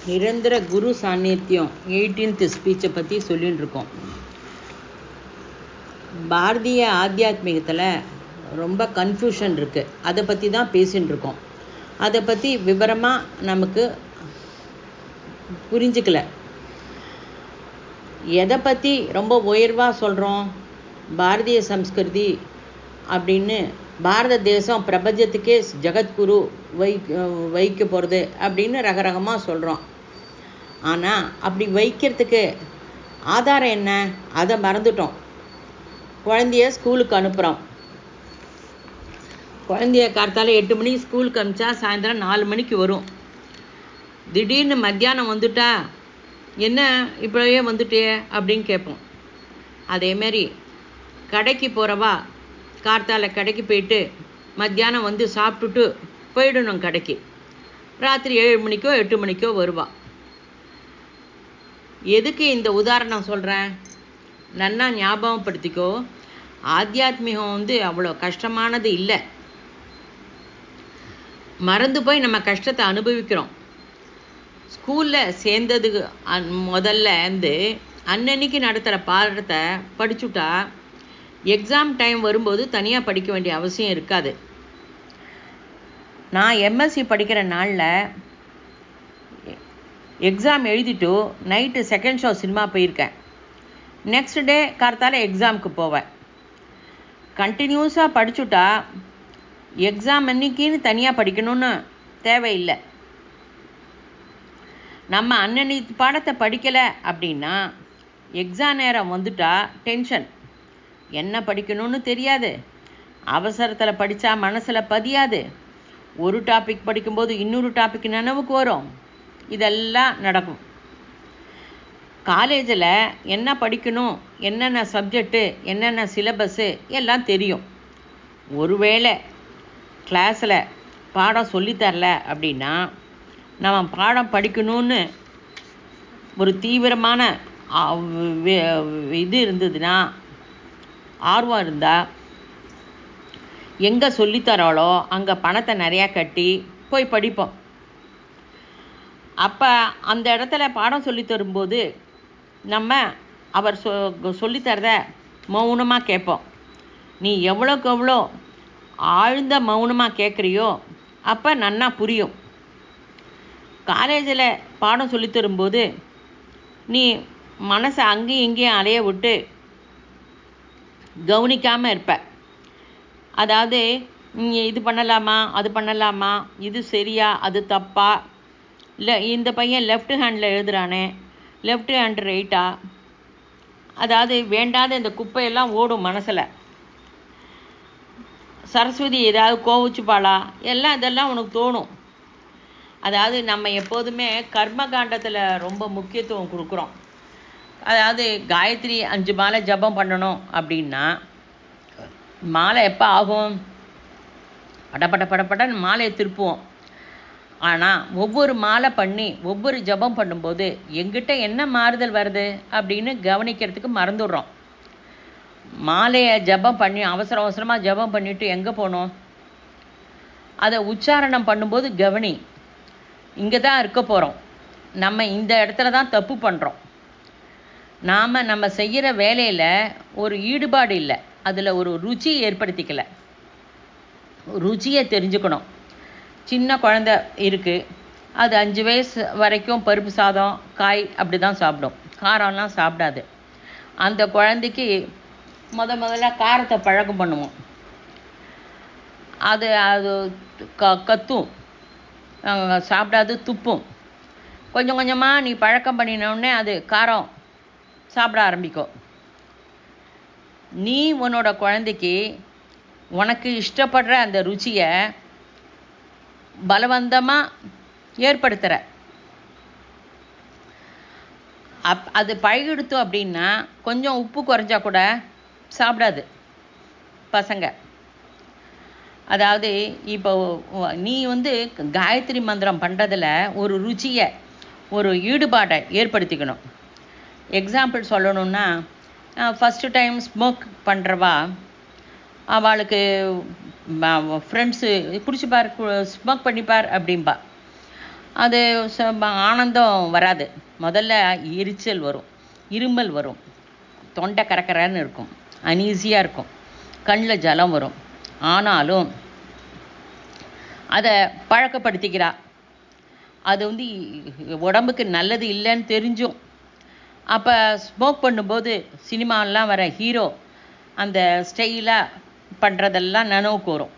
நிரந்தர குரு சாநித்தியம் 18th ஸ்பீச்சை பற்றி சொல்லின்னு இருக்கோம். பாரதிய ஆத்தியாத்மிகத்தில் ரொம்ப கன்ஃபியூஷன் இருக்குது. அதை பற்றி தான் பேசின்னு இருக்கோம். அதை பற்றி விவரமாக நமக்கு புரிஞ்சுக்கல. எதை பற்றி ரொம்ப உயர்வாக சொல்கிறோம்? பாரதிய சம்ஸ்கிருதி அப்படின்னு பாரத தேசம் பிரபஞ்சத்துக்கே ஜெகத்குரு வைக்க போகிறது அப்படின்னு ரகரகமாக சொல்கிறோம். ஆனால் அப்படி வைக்கிறதுக்கு ஆதாரம் என்ன? அதை மறந்துட்டோம். குழந்தைய ஸ்கூலுக்கு அனுப்புகிறோம். குழந்தைய கார்த்தால 8 மணிக்கு ஸ்கூலுக்கு அனுப்பிச்சா சாயந்தரம் 4 மணிக்கு வரும். திடீர்னு மத்தியானம் வந்துட்டா என்ன இப்போயே வந்துட்டே அப்படின்னு கேட்போம். அதேமாரி கடைக்கு போகிறவா கார்த்தால கடைக்கு போயிட்டு மத்தியானம் வந்து சாப்பிட்டுட்டு போயிடணும் கடைக்கு. ராத்திரி 7 மணிக்கோ 8 மணிக்கோ வருவா. எதுக்கு இந்த உதாரணம் சொல்கிறேன்? நன்னா ஞாபகப்படுத்திக்கோ. ஆத்தியாத்மிகம் அவ்வளோ கஷ்டமானது இல்லை. மறந்து போய் நம்ம கஷ்டத்தை அனுபவிக்கிறோம். ஸ்கூலில் சேர்ந்ததுக்கு முதல்ல அன்னன்னைக்கு நடத்துகிற பாடத்தை படிச்சுட்டா எக்ஸாம் டைம் வரும்போது தனியாக படிக்க வேண்டிய அவசியம் இருக்காது. நான் எம்எஸ்சி படிக்கிற நாளில் எக்ஸாம் எழுதிட்டு நைட்டு செகண்ட் ஷோ சினிமா போயிருக்கேன். நெக்ஸ்ட் டே கார்த்தால எக்ஸாமுக்கு போவேன். கண்டினியூஸாக படிச்சுட்டா எக்ஸாம் அன்னைக்குன்னு தனியாக படிக்கணும்னு தேவையில்லை. நம்ம அன்னன்னைக்கு பாடத்தை படிக்கலை அப்படின்னா எக்ஸாம் நேரம் வந்துட்டா டென்ஷன். என்ன படிக்கணும்னு தெரியாது. அவசரத்தில் படித்தா மனசில் பதியாது. ஒரு டாபிக் படிக்கும்போது இன்னொரு டாபிக் நினைவுக்கு வரும். இதெல்லாம் நடக்கும். காலேஜில் என்ன படிக்கணும், என்னென்ன சப்ஜெக்டு, என்னென்ன சிலபஸ்ஸு எல்லாம் தெரியும். ஒருவேளை கிளாஸில் பாடம் சொல்லித்தரல அப்படின்னா நம்ம பாடம் படிக்கணும்னு ஒரு தீவிரமான இது இருந்ததுன்னா, ஆர்வம் இருந்தால் எங்கே சொல்லித்தராளோ அங்கே பணத்தை நிறையா கட்டி போய் படிப்போம். அப்போ அந்த இடத்துல பாடம் சொல்லித்தரும்போது நம்ம அவர் சொல்லித்தரத மௌனமாக கேட்போம். நீ எவ்வளோக்கு எவ்வளோ ஆழ்ந்த மௌனமாக கேட்குறியோ அப்போ நன்னா புரியும். காலேஜில் பாடம் சொல்லித்தரும்போது நீ மனசை அங்கேயும் இங்கேயும் அலைய விட்டு கவனிக்காமல் இருப்ப. அதாவது இது பண்ணலாமா, அது பண்ணலாமா, இது சரியா, அது தப்பா, இல்லை இந்த பையன் லெஃப்ட் ஹேண்டில் எழுதுகிறானே, லெஃப்ட் ஹேண்ட் ரைட்டா, அதாவது வேண்டாத இந்த குப்பையெல்லாம் ஓடும் மனசில். சரஸ்வதி ஏதாவது கோவிச்சுப்பாளா, எல்லாம் இதெல்லாம் உனக்கு தோணும். அதாவது நம்ம எப்போதுமே கர்மகாண்டத்தில் ரொம்ப முக்கியத்துவம் கொடுக்குறோம். அதாவது காயத்ரி 5 மாலை ஜபம் பண்ணணும் அப்படின்னா மாலை எப்போ ஆகும்? படப்படன்னு மாலையை திருப்புவோம். ஆனால் ஒவ்வொரு மாலை பண்ணி ஒவ்வொரு ஜபம் பண்ணும்போது எங்கிட்ட என்ன மாறுதல் வருது அப்படின்னு கவனிக்கிறதுக்கு மறந்துடுறோம். மாலையை ஜபம் பண்ணி அவசரமாக ஜபம் பண்ணிவிட்டு எங்கே போனோம்? அதை உச்சாரணம் பண்ணும்போது கவனி. இங்கே தான் இருக்க போகிறோம். நம்ம இந்த இடத்துல தான் தப்பு பண்ணுறோம். நம்ம செய்கிற வேலையில் ஒரு ஈடுபாடு இல்லை. அதில் ஒரு ருச்சி ஏற்படுத்திக்கலை. ருச்சியை தெரிஞ்சுக்கணும். சின்ன குழந்தை இருக்குது, அது 5 வயசு வரைக்கும் பருப்பு சாதம், காய் அப்படி தான் சாப்பிடும். காரம்லாம் சாப்பிடாது. அந்த குழந்தைக்கு முதல்ல காரத்தை பழக்கம் பண்ணுவோம். அது கத்தும், சாப்பிடாது, துப்பும். கொஞ்சம் கொஞ்சமாக நீ பழக்கம் பண்ணினோடனே அது காரம் சாப்பிட ஆரம்பிக்கும். நீ உன்னோட குழந்தைக்கு உனக்கு இஷ்டப்படுற அந்த ருச்சியை பலவந்தமாக ஏற்படுத்துகிற. அது பழகிடுத்து அப்படின்னா கொஞ்சம் உப்பு குறைஞ்சா கூட சாப்பிடாது பசங்க. அதாவது இப்போ நீ காயத்ரி மந்திரம் பண்ணுறதில் ஒரு ருச்சியை, ஒரு ஈடுபாடை ஏற்படுத்திக்கணும். எக்ஸாம்பிள் சொல்லணுன்னா, ஃபஸ்ட்டு டைம் ஸ்மோக் பண்ணுறவா அவளுக்கு ஃப்ரெண்ட்ஸு குடிச்சுப்பார், ஸ்மோக் பண்ணிப்பார் அப்படின்பா. அது ஆனந்தம் வராது. முதல்ல எரிச்சல் வரும், இருமல் வரும், தொண்டை கரக்கரன்னு இருக்கும், அனீஸியாக இருக்கும், கண்ணில் ஜலம் வரும். ஆனாலும் அதை பழக்கப்படுத்திக்கிறா. அது உடம்புக்கு நல்லது இல்லைன்னு தெரிஞ்சும். அப்போ ஸ்மோக் பண்ணும்போது சினிமாலாம் வர ஹீரோ அந்த ஸ்டைலாக பண்ணுறதெல்லாம் நினைவுக்கு வரும்.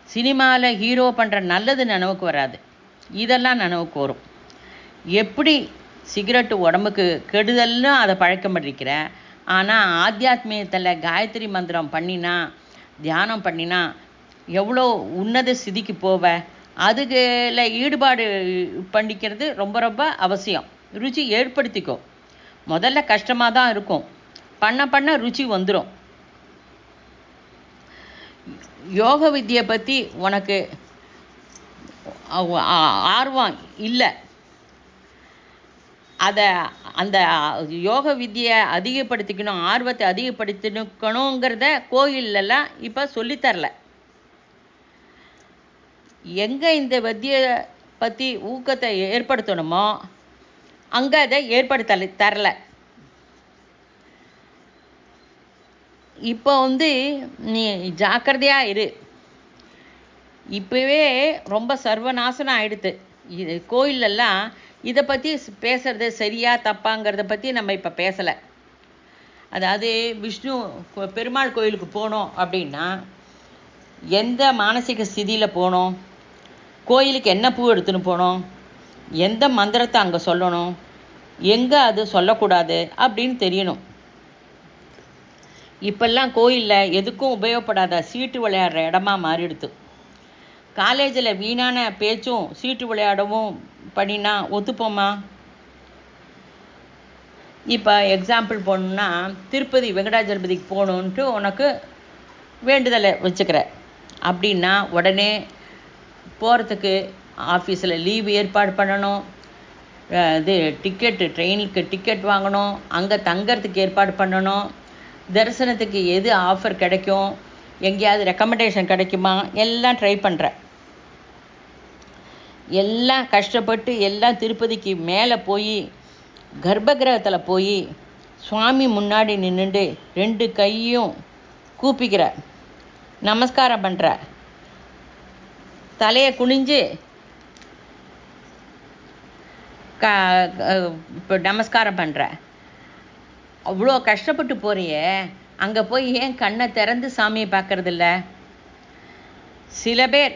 சினிமாவில் ஹீரோ பண்ணுற நல்லது நினைவுக்கு வராது, இதெல்லாம் நினைவுக்கு வரும். எப்படி சிகரெட்டு உடம்புக்கு கெடுதல்னு அதை பழக்கம் பண்ணிக்கிறேன். ஆனால் ஆத்தியாத்மியத்தில் காயத்ரி மந்திரம் பண்ணினா, தியானம் பண்ணினா எவ்வளோ உன்னத ஸ்திதிக்கு போவ. அதுல ஈடுபாடு பண்ணிக்கிறது ரொம்ப ரொம்ப அவசியம். ருச்சி ஏற்படுத்திக்கோ. முதல்ல கஷ்டமாக தான் இருக்கும், பண்ண பண்ண ருச்சி வந்துடும். யோக வித்தியை பற்றி உனக்கு ஆர்வம் இல்லை, அதை அந்த யோக வித்தியை அதிகப்படுத்திக்கணும், ஆர்வத்தை அதிகப்படுத்திக்கணுங்கிறத கோயிலெல்லாம் இப்போ சொல்லித்தரல. எங்கே இந்த வித்தியை பற்றி ஊக்கத்தை ஏற்படுத்தணுமோ அங்கே அதை தரல. இப்போ நீ ஜாக்கிரதையாக இரு. இப்போவே ரொம்ப சர்வநாசனம் ஆயிடுது. இது கோயிலெல்லாம் இதை பற்றி பேசுறது சரியா தப்பாங்கிறத பற்றி நம்ம இப்போ பேசலை. அதாவது விஷ்ணு பெருமாள் கோயிலுக்கு போனோம் அப்படின்னா எந்த மானசிக ஸ்திதியில் போனோம், கோயிலுக்கு என்ன பூ எடுத்துன்னு போனோம், எந்த மந்திரத்தை அங்கே சொல்லணும், எங்கே அது சொல்லக்கூடாது அப்படின்னு தெரியணும். இப்பெல்லாம் கோயிலில் எதுக்கும் உபயோகப்படாத சீட்டு விளையாடுற இடமா மாறிடுது. காலேஜில் வீணான பேச்சும் சீட்டு விளையாடவும் பண்ணினா ஒத்துப்போமா? இப்போ எக்ஸாம்பிள் போகணுன்னா, திருப்பதி வெங்கடாஜலபதிக்கு போகணுன்ட்டு உனக்கு வேண்டுதலை வச்சுக்கிற அப்படின்னா உடனே போகிறதுக்கு ஆஃபீஸில் லீவ் ஏற்பாடு பண்ணணும், ட்ரெயினுக்கு டிக்கெட் வாங்கணும், அங்கே தங்கறதுக்கு ஏற்பாடு பண்ணணும், தரிசனத்துக்கு எது ஆஃபர் கிடைக்கும், எங்கேயாவது ரெக்கமெண்டேஷன் கிடைக்குமா, எல்லாம் ட்ரை பண்ணுற. எல்லாம் கஷ்டப்பட்டு எல்லாம் திருப்பதிக்கு மேலே போய் கர்ப்பகிரகத்தில் போய் சுவாமி முன்னாடி நின்றுட்டு 2 கையும் கூப்பிக்கிற, நமஸ்காரம் பண்ணுற, தலையை குனிஞ்சு இப்போ நமஸ்காரம் பண்ணுற. அவ்வளோ கஷ்டப்பட்டு போறியே, அங்கே போய் ஏன் கண்ணை திறந்து சாமியை பார்க்கறதில்ல? சில பேர்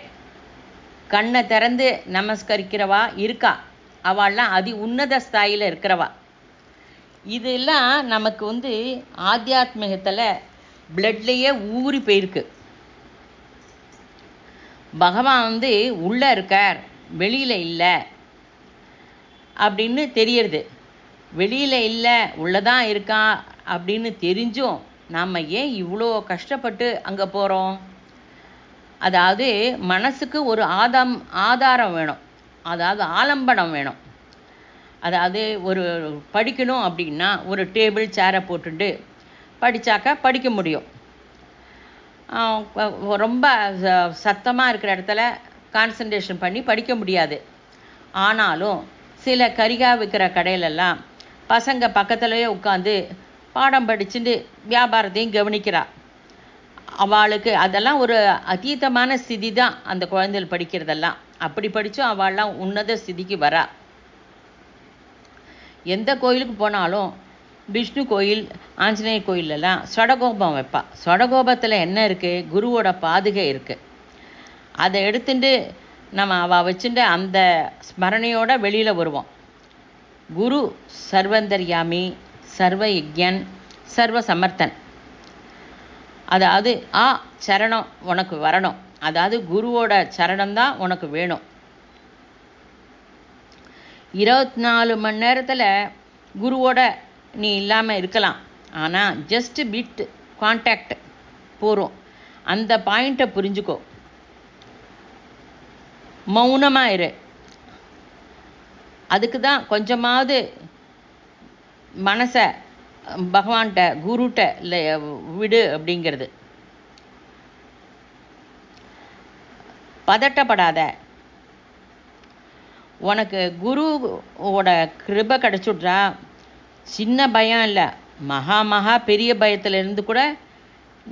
கண்ணை திறந்து நமஸ்கரிக்கிறவா இருக்கா, அவள்லாம் அதி உன்னத ஸ்தாயில் இருக்கிறவா. இதெல்லாம் நமக்கு ஆத்தியாத்மிகத்தில் பிளட்லேயே ஊறி போயிருக்கு. பகவான் உள்ளே இருக்கார், வெளியில் இல்லை அப்படின்னு தெரியறது. வெளியில் இல்லை, உள்ளதான் இருக்கா அப்படின்னு தெரிஞ்சும் நாம் ஏன் இவ்வளோ கஷ்டப்பட்டு அங்கே போகிறோம்? அதாவது மனசுக்கு ஒரு ஆதாரம் வேணும், அதாவது ஆலம்பனம் வேணும். அதாவது ஒரு படிக்கணும் அப்படின்னா ஒரு டேபிள் சேரை போட்டுட்டு படித்தாக்கா படிக்க முடியும். ரொம்ப சத்தமாக இருக்கிற இடத்துல கான்சன்ட்ரேஷன் பண்ணி படிக்க முடியாது. ஆனாலும் சில கரிகா விற்கிற கடையிலெல்லாம் பசங்க பக்கத்துலேயே உட்காந்து பாடம் படிச்சுட்டு வியாபாரத்தையும் கவனிக்கிறா. அவளுக்கு அதெல்லாம் ஒரு அதீதமான ஸ்திதி தான் அந்த குழந்தைகள் படிக்கிறதெல்லாம். அப்படி படித்தும் அவள்லாம் உன்னத ஸ்திதிக்கு வரா. எந்த கோயிலுக்கு போனாலும் விஷ்ணு கோயில், ஆஞ்சநேய கோயிலெல்லாம் சொடகோபம் வைப்பா. சொடகோபத்தில் என்ன இருக்குது? குருவோட பாதுகை இருக்குது. அதை எடுத்துட்டு நம்ம அவள் வச்சுட்டு அந்த ஸ்மரணையோட வெளியில் வருவோம். குரு சர்வந்தர்யாமி, சர்வ யஜ்ஞன், சர்வ சமர்த்தன். அதாவது சரணம் உனக்கு வரணும், அதாவது குருவோட சரணம்தான் உனக்கு வேணும். 24 மணி நேரத்தில் குருவோட நீ இல்லாமல் இருக்கலாம், ஆனால் ஜஸ்ட் பிட் கான்டாக்ட் போகிறோம். அந்த பாயிண்ட்டை புரிஞ்சுக்கோ. மௌனமாக இரு. அதுக்கு தான் கொஞ்சமாவது மனசை பகவான்கிட்ட குருட்ட விடு அப்படிங்கிறது. பதட்டப்படாத. உனக்கு குருவோட கிருபை கிடச்சுட்றா, சின்ன பயம் இல்லை, மகா மகா பெரிய பயத்திலிருந்து கூட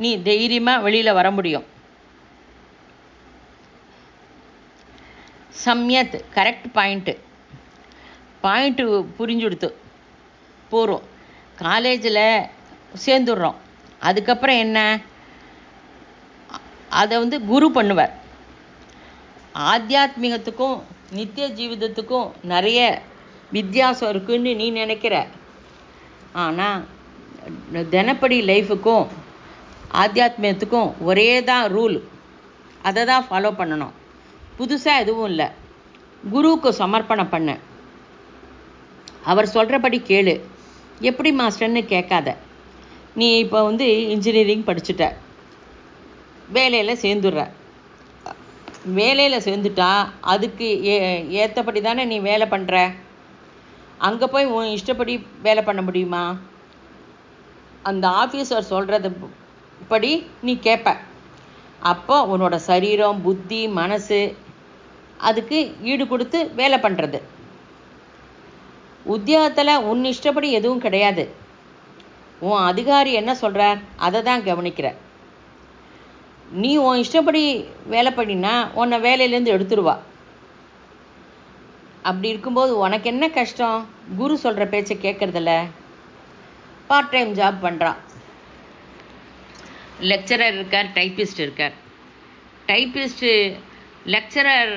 நீ தைரியமாக வெளியில் வர முடியும். சம்யத் கரெக்ட் பாயிண்ட்டு புரிஞ்சுடுத்து போகிறோம். காலேஜில் சேர்ந்துடுறோம். அதுக்கப்புறம் என்ன, அதை குரு பண்ணுவார். ஆத்தியாத்மிகத்துக்கும் நித்திய ஜீவிதத்துக்கும் நிறைய வித்தியாசம் இருக்குன்னு நீ நினைக்கிற. ஆனால் தினப்படி லைஃபுக்கும் ஆத்தியாத்மிகத்துக்கும் ஒரே தான் ரூல். அதை தான் ஃபாலோ பண்ணணும். புதுசாக எதுவும் இல்லை. குருவுக்கு சமர்ப்பணம் பண்ண, அவர் சொல்கிறபடி கேளு. எப்படி மாஸ்டர்னு கேட்காத. நீ இப்போ இன்ஜினியரிங் படிச்சுட்ட, வேலையில் சேர்ந்துடுற. வேலையில் சேர்ந்துட்டா அதுக்கு ஏற்றபடி தானே நீ வேலை பண்ணுற. அங்கே போய் உன் இஷ்டப்படி வேலை பண்ண முடியுமா? அந்த ஆஃபீஸர் சொல்கிறது படி நீ கேட்ப. அப்போ உன்னோட சரீரம், புத்தி, மனசு அதுக்கு ஈடு கொடுத்து வேலை பண்ணுறது. உத்தியோகத்தில் உன் இஷ்டப்படி எதுவும் கிடையாது. உன் அதிகாரி என்ன சொல்கிறார் அதை தான் கவனிக்கிற. நீ உன் இஷ்டப்படி வேலை பண்ணினா உன்னை வேலையிலேருந்து எடுத்துருவா. அப்படி இருக்கும்போது உனக்கு என்ன கஷ்டம்? குரு சொல்கிற பேச்சை கேட்குறதில்ல. பார்ட் டைம் ஜாப் பண்ணுறான். லெக்சரர் இருக்கார், டைப்பிஸ்ட் இருக்கார். டைப்பிஸ்ட்டு லெக்சரர்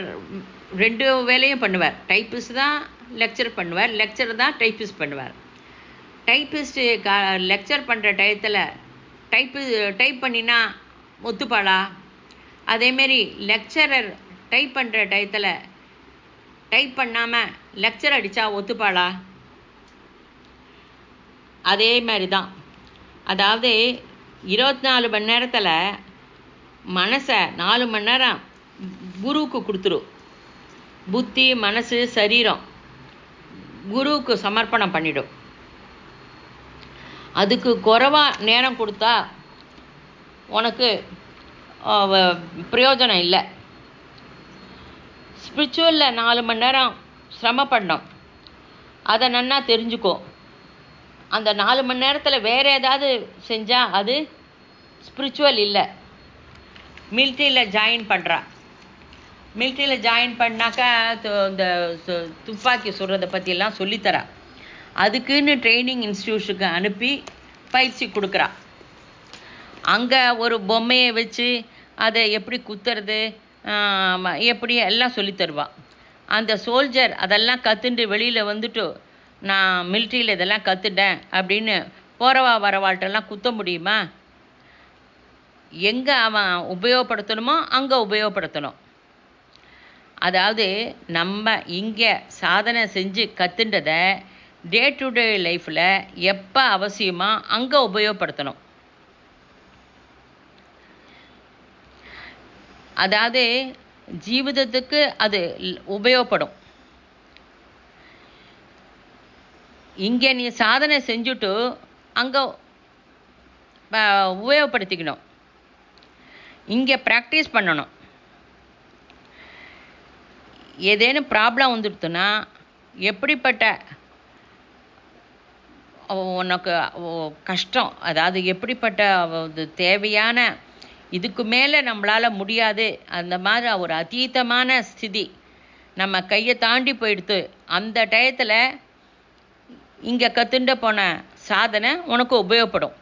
2 வேலையும் பண்ணுவார். டைப்பிஸ்ட் தான் லெக்சர் பண்ணுவார், லெக்சர் தான் டைப்பிஸ்ட் பண்ணுவார். டைப்பிஸ்ட்டு லெக்சர் பண்ணுற டயத்தில் டைப் பண்ணினா ஒத்துப்பாளா? அதேமாரி லெக்சரர் டைப் பண்ணுற டயத்தில் டைப் பண்ணாமல் லெக்சர் அடித்தா ஒத்துப்பாளா? அதே மாதிரி தான். அதாவது 24 மணி நேரத்தில் மனசை 4 மணி நேரம் குருவுக்கு கொடுத்துரும். புத்தி, மனசு, சரீரம் குருவுக்கு சமர்ப்பணம் பண்ணிடும். அதுக்கு குறைவாக நேரம் கொடுத்தா உனக்கு பிரயோஜனம் இல்லை. ஸ்பிரிச்சுவலில் 4 மணி நேரம் சிரமப்படணும். அதை நன்னா தெரிஞ்சுக்கோ. அந்த 4 மணி நேரத்தில் வேறு ஏதாவது செஞ்சால் அது ஸ்பிரிச்சுவல் இல்லை. மிலிட்ரியில் ஜாயின் பண்ணுறா. மிலிட்ரியில் ஜாயின் பண்ணாக்கா இந்த துப்பாக்கி சுடுறதை பற்றியெல்லாம் சொல்லித்தரா. அதுக்குன்னு ட்ரைனிங் இன்ஸ்டியூஷனுக்கு அனுப்பி பயிற்சி கொடுக்குறா. அங்கே ஒரு பொம்மையை வச்சு அதை எப்படி குத்துறது, எப்படி எல்லாம் சொல்லித்தருவா. அந்த சோல்ஜர் அதெல்லாம் கற்றுண்டு வெளியில் வந்துட்டு நான் மிலிட்ரியில் இதெல்லாம் கற்றுட்டேன் அப்படின்னு போகிறவா வரவாள்கிட்டெல்லாம் குத்த முடியுமா? எங்கே அவன் உபயோகப்படுத்தணுமோ அங்கே உபயோகப்படுத்தணும். அதாவது நம்ம இங்கே சாதனை செஞ்சு கற்றுண்டதை டே டு டே லைஃப்பில் எப்போ அவசியமோ அங்கே உபயோகப்படுத்தணும். அதாவது ஜீவிதத்துக்கு அது உபயோகப்படும். இங்கே நீ சாதனை செஞ்சுட்டு அங்கே உபயோகப்படுத்திக்கணும். இங்கே ப்ராக்டிஸ் பண்ணணும். ஏதேனும் ப்ராப்ளம் வந்துடுத்துன்னா எப்படிப்பட்ட உனக்கு கஷ்டம், அதாவது எப்படிப்பட்ட தேவையான இதுக்கு மேலே நம்மளால் முடியாது அந்த மாதிரி ஒரு அதீதமான ஸ்திதி நம்ம கையை தாண்டி போயிடுத்து. அந்த டயத்தில் இங்கே கற்றுண்டு போன சாதனை உனக்கு உபயோகப்படும்.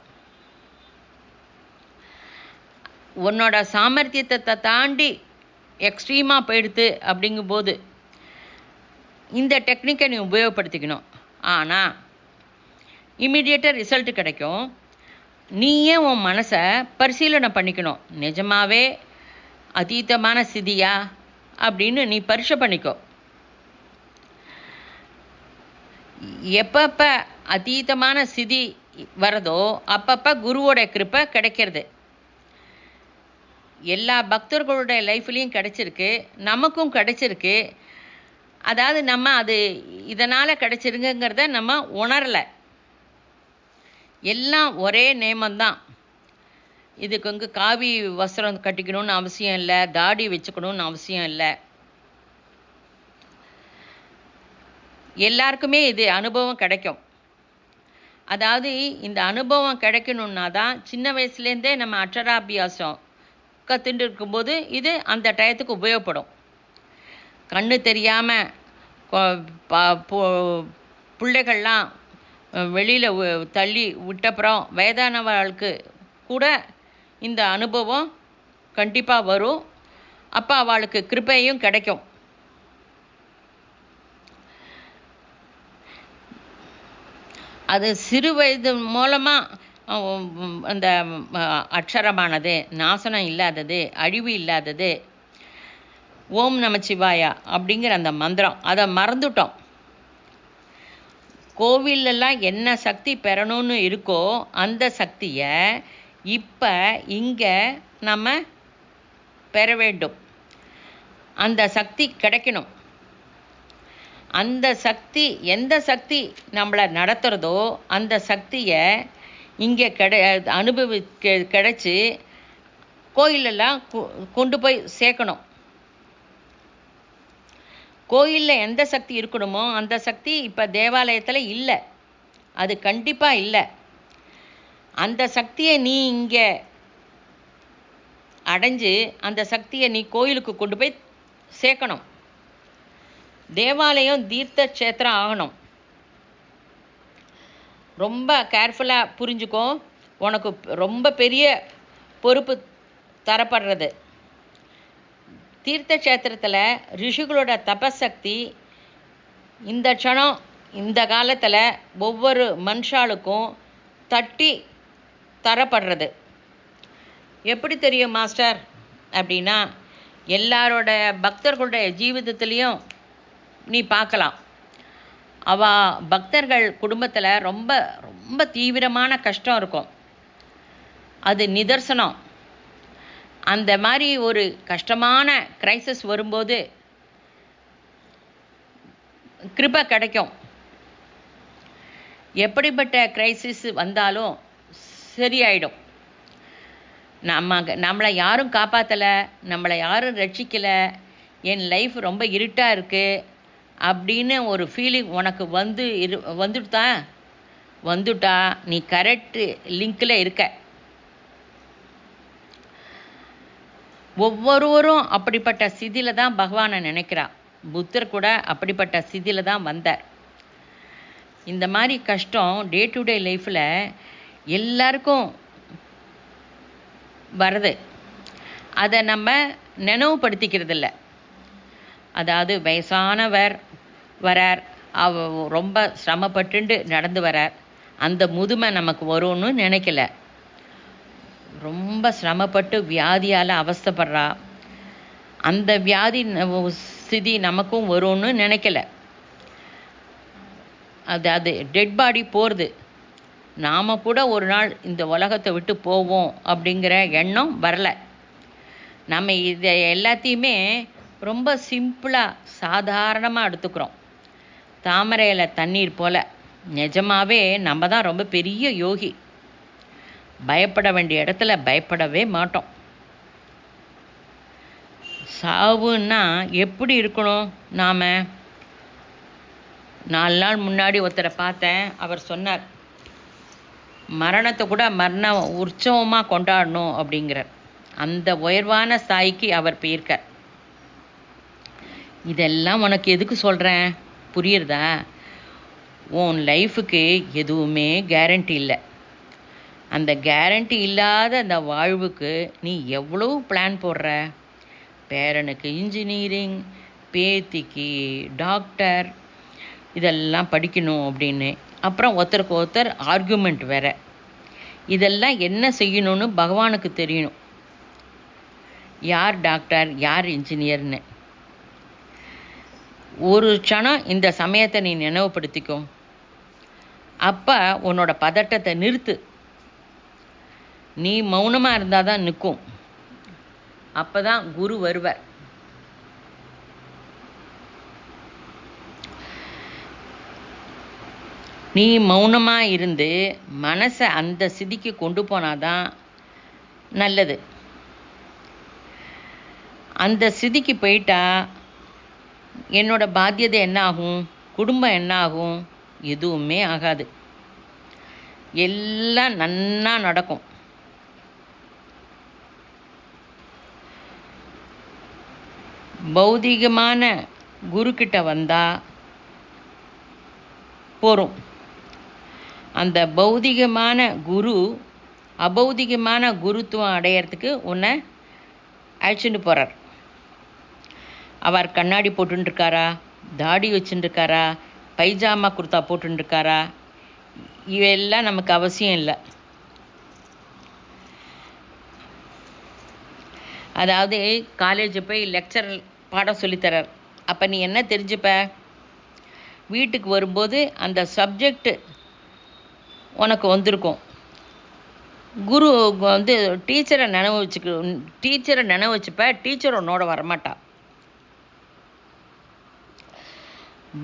உன்னோட சாமர்த்தியத்தை தாண்டி எக்ஸ்ட்ரீமாக போயிடுத்து அப்படிங்கும்போது இந்த டெக்னிக்கை நீ உபயோகப்படுத்திக்கணும். ஆனால் இம்மிடியேட்டாக ரிசல்ட் கிடைக்கும். நீயே உன் மனசை பரிசீலனை பண்ணிக்கணும். நிஜமாவே அதீதமான ஸ்திதியா அப்படின்னு நீ பரிசை பண்ணிக்கோ. எப்பப்போ அதீதமான ஸ்திதி வரதோ அப்பப்போ குருவோட கிருப்பை கிடைக்கிறது. எல்லா பக்தர்களுடைய லைஃப்லேயும் கிடைச்சிருக்கு, நமக்கும் கிடைச்சிருக்கு. அதாவது நம்ம அது இதனால் கிடைச்சிருங்கிறத நம்ம உணரலை. எல்லாம் ஒரே நேமந்தான். இதுக்கு காவி வஸ்திரம் கட்டிக்கணும்னு அவசியம் இல்லை, தாடி வச்சுக்கணும்னு அவசியம் இல்லை. எல்லாருக்குமே இது அனுபவம் கிடைக்கும். அதாவது இந்த அனுபவம் கிடைக்கணுன்னா தான் சின்ன வயசுலேருந்தே நம்ம அக்ஷராபியாசம் கற்றுட்டு இருக்கும்போது இது அந்த டயத்துக்கு உபயோகப்படும். கண்ணு தெரியாமல் பிள்ளைகள்லாம் வெளியில் தள்ளி விட்டப்புறம் வயதானவர்களுக்கு கூட இந்த அனுபவம் கண்டிப்பாக வரும். அப்போ அவளுக்கு கிருபையும் கிடைக்கும். அது சிறு வயது மூலமாக அந்த அக்ஷரமானது நாசனம் இல்லாதது, அழிவு இல்லாதது, ஓம் நமச்சிவாயா அப்படிங்கிற அந்த மந்திரம் அதை மறந்துட்டோம். கோவிலெல்லாம் என்ன சக்தி பெறணும்னு இருக்கோ அந்த சக்தியை இப்போ இங்கே நம்ம பெற வேண்டும். அந்த சக்தி கிடைக்கணும். அந்த சக்தி எந்த சக்தி நம்மளை நடத்துகிறதோ அந்த சக்தியை இங்கே கிடைச்சி கோயிலெல்லாம் கொண்டு போய் சேர்க்கணும். கோயிலில் எந்த சக்தி இருக்கணுமோ அந்த சக்தி இப்போ தேவாலயத்தில் இல்லை. அது கண்டிப்பாக இல்லை. அந்த சக்தியை நீ இங்கே அடைஞ்சு அந்த சக்தியை நீ கோயிலுக்கு கொண்டு போய் சேர்க்கணும். தேவாலயம் தீர்த்த க்ஷேத்திரம் ஆகணும். ரொம்ப கேர்ஃபுல்லாக புரிஞ்சுக்கோ. உனக்கு ரொம்ப பெரிய பொறுப்பு தரப்படுறது. தீர்த்த க்ஷேத்திரத்தில் ரிஷிகளோட தபசக்தி இந்த க்ஷணம் இந்த காலத்தில் ஒவ்வொரு மனுஷாளுக்கும் தட்டி தரப்படுறது. எப்படி தெரியும் மாஸ்டர் அப்படின்னா, எல்லாரோட பக்தர்களுடைய ஜீவிதத்துலேயும் நீ பார்க்கலாம். பக்தர்கள் குடும்பத்தில் ரொம்ப ரொம்ப தீவிரமான கஷ்டம் இருக்கும். அது நிதர்சனம். அந்த மாதிரி ஒரு கஷ்டமான கிரைசிஸ் வரும்போது கிருபை கிடைக்கும். எப்படிப்பட்ட கிரைசிஸ் வந்தாலும் சரியாயிடும். நம்மளை யாரும் காப்பாற்றலை, நம்மளை யாரும் ரட்சிக்கலை, என் லைஃப் ரொம்ப இருட்டாக இருக்குது அப்படின்னு ஒரு ஃபீலிங் உனக்கு வந்துட்டா நீ கரெக்டு லிங்கில் இருக்க. ஒவ்வொருவரும் அப்படிப்பட்ட ஸ்திதியில் தான் பகவானை நினைக்கிறா. புத்தர் கூட அப்படிப்பட்ட ஸ்திதியில் தான் வந்தார். இந்த மாதிரி கஷ்டம் டே டு டே லைஃப்பில் எல்லாருக்கும் வருது. அதை நம்ம நினைவுபடுத்திக்கிறதில்ல. அதாவது வயசானவர் வரார், ரொம்ப சிரமப்பட்டு நடந்து வரார், அந்த முதுமை நமக்கு வரும்னு நினைக்கல. ரொம்ப சிரமப்பட்டு வியாதியால் அவஸ்தைப்படுறா, அந்த வியாதி ஸ்திதி நமக்கும் வரும்னு நினைக்கல. அது டெட் பாடி போகிறது. நாம் கூட ஒரு நாள் இந்த உலகத்தை விட்டு போவோம் அப்படிங்கிற எண்ணம் வரல. நம்ம இதை எல்லாத்தையுமே ரொம்ப சிம்பிளாக சாதாரணமாக எடுத்துக்கிறோம். தாமரையில் தண்ணீர் போல். நிஜமாகவே நம்ம தான் ரொம்ப பெரிய யோகி. பயப்பட வேண்டிய இடத்துல பயப்படவே மாட்டோம். சாவுன்னா எப்படி இருக்கணும்? நாம் 4 நாள் முன்னாடி ஒருத்தரை பார்த்தேன். அவர் சொன்னார், மரணத்தை கூட மரண உற்சவமாக கொண்டாடணும் அப்படிங்கிறார். அந்த உயர்வான ஸ்தாய்க்கு அவர் போயிருக்கார். இதெல்லாம் உனக்கு எதுக்கு சொல்கிறேன் புரியுறதா? உன் லைஃபுக்கு எதுவுமே கேரண்டி இல்லை. அந்த கேரண்டி இல்லாத அந்த வாழ்வுக்கு நீ எவ்வளோ பிளான் போடுற? பேரனுக்கு இன்ஜினியரிங், பேத்திக்கு டாக்டர், இதெல்லாம் படிக்கணும் அப்படின்னு. அப்புறம் ஒருத்தருக்கு ஒருத்தர் ஆர்குமெண்ட் வேற. இதெல்லாம் என்ன செய்யணும்னு பகவானுக்கு தெரியணும். யார் டாக்டர், யார் இன்ஜினியர்னு. ஒரு க்ஷணம் இந்த சமயத்தை நீ நினைவுபடுத்திக்கோ. அப்போ உன்னோட பதட்டத்தை நிறுத்து. நீ மௌனமாக இருந்தால் தான் நிற்கும். அப்போ தான் குரு வருவார். நீ மௌனமாக இருந்து மனசை அந்த ஸ்திதிக்கு கொண்டு போனாதான் நல்லது. அந்த ஸ்திதிக்கு போயிட்டா என்னோட பாத்தியதை என்ன ஆகும்? குடும்பம் என்ன ஆகும்? எதுவுமே ஆகாது. எல்லாம் நன்னா நடக்கும். பௌதிகமான குருக்கிட்ட வந்தால் போகிறோம். அந்த பௌதிகமான குரு அபௌதிகமான குருத்துவம் அடையிறதுக்கு உன்னை அழைச்சிட்டு போகிறார். அவர் கண்ணாடி போட்டுருக்காரா, தாடி வச்சுட்டுருக்காரா, பைஜாமா குர்த்தா போட்டுருக்காரா, இவையெல்லாம் நமக்கு அவசியம் இல்லை. அதாவது காலேஜ் போய் லெக்சர் பாடம் சொல்லித்தரார். அப்போ நீ என்ன தெரிஞ்சுப்ப? வீட்டுக்கு வரும்போது அந்த சப்ஜெக்டு உனக்கு வந்திருக்கும். குரு டீச்சரை நினைவு வச்சுப்ப, டீச்சர் உன்னோட வரமாட்டா.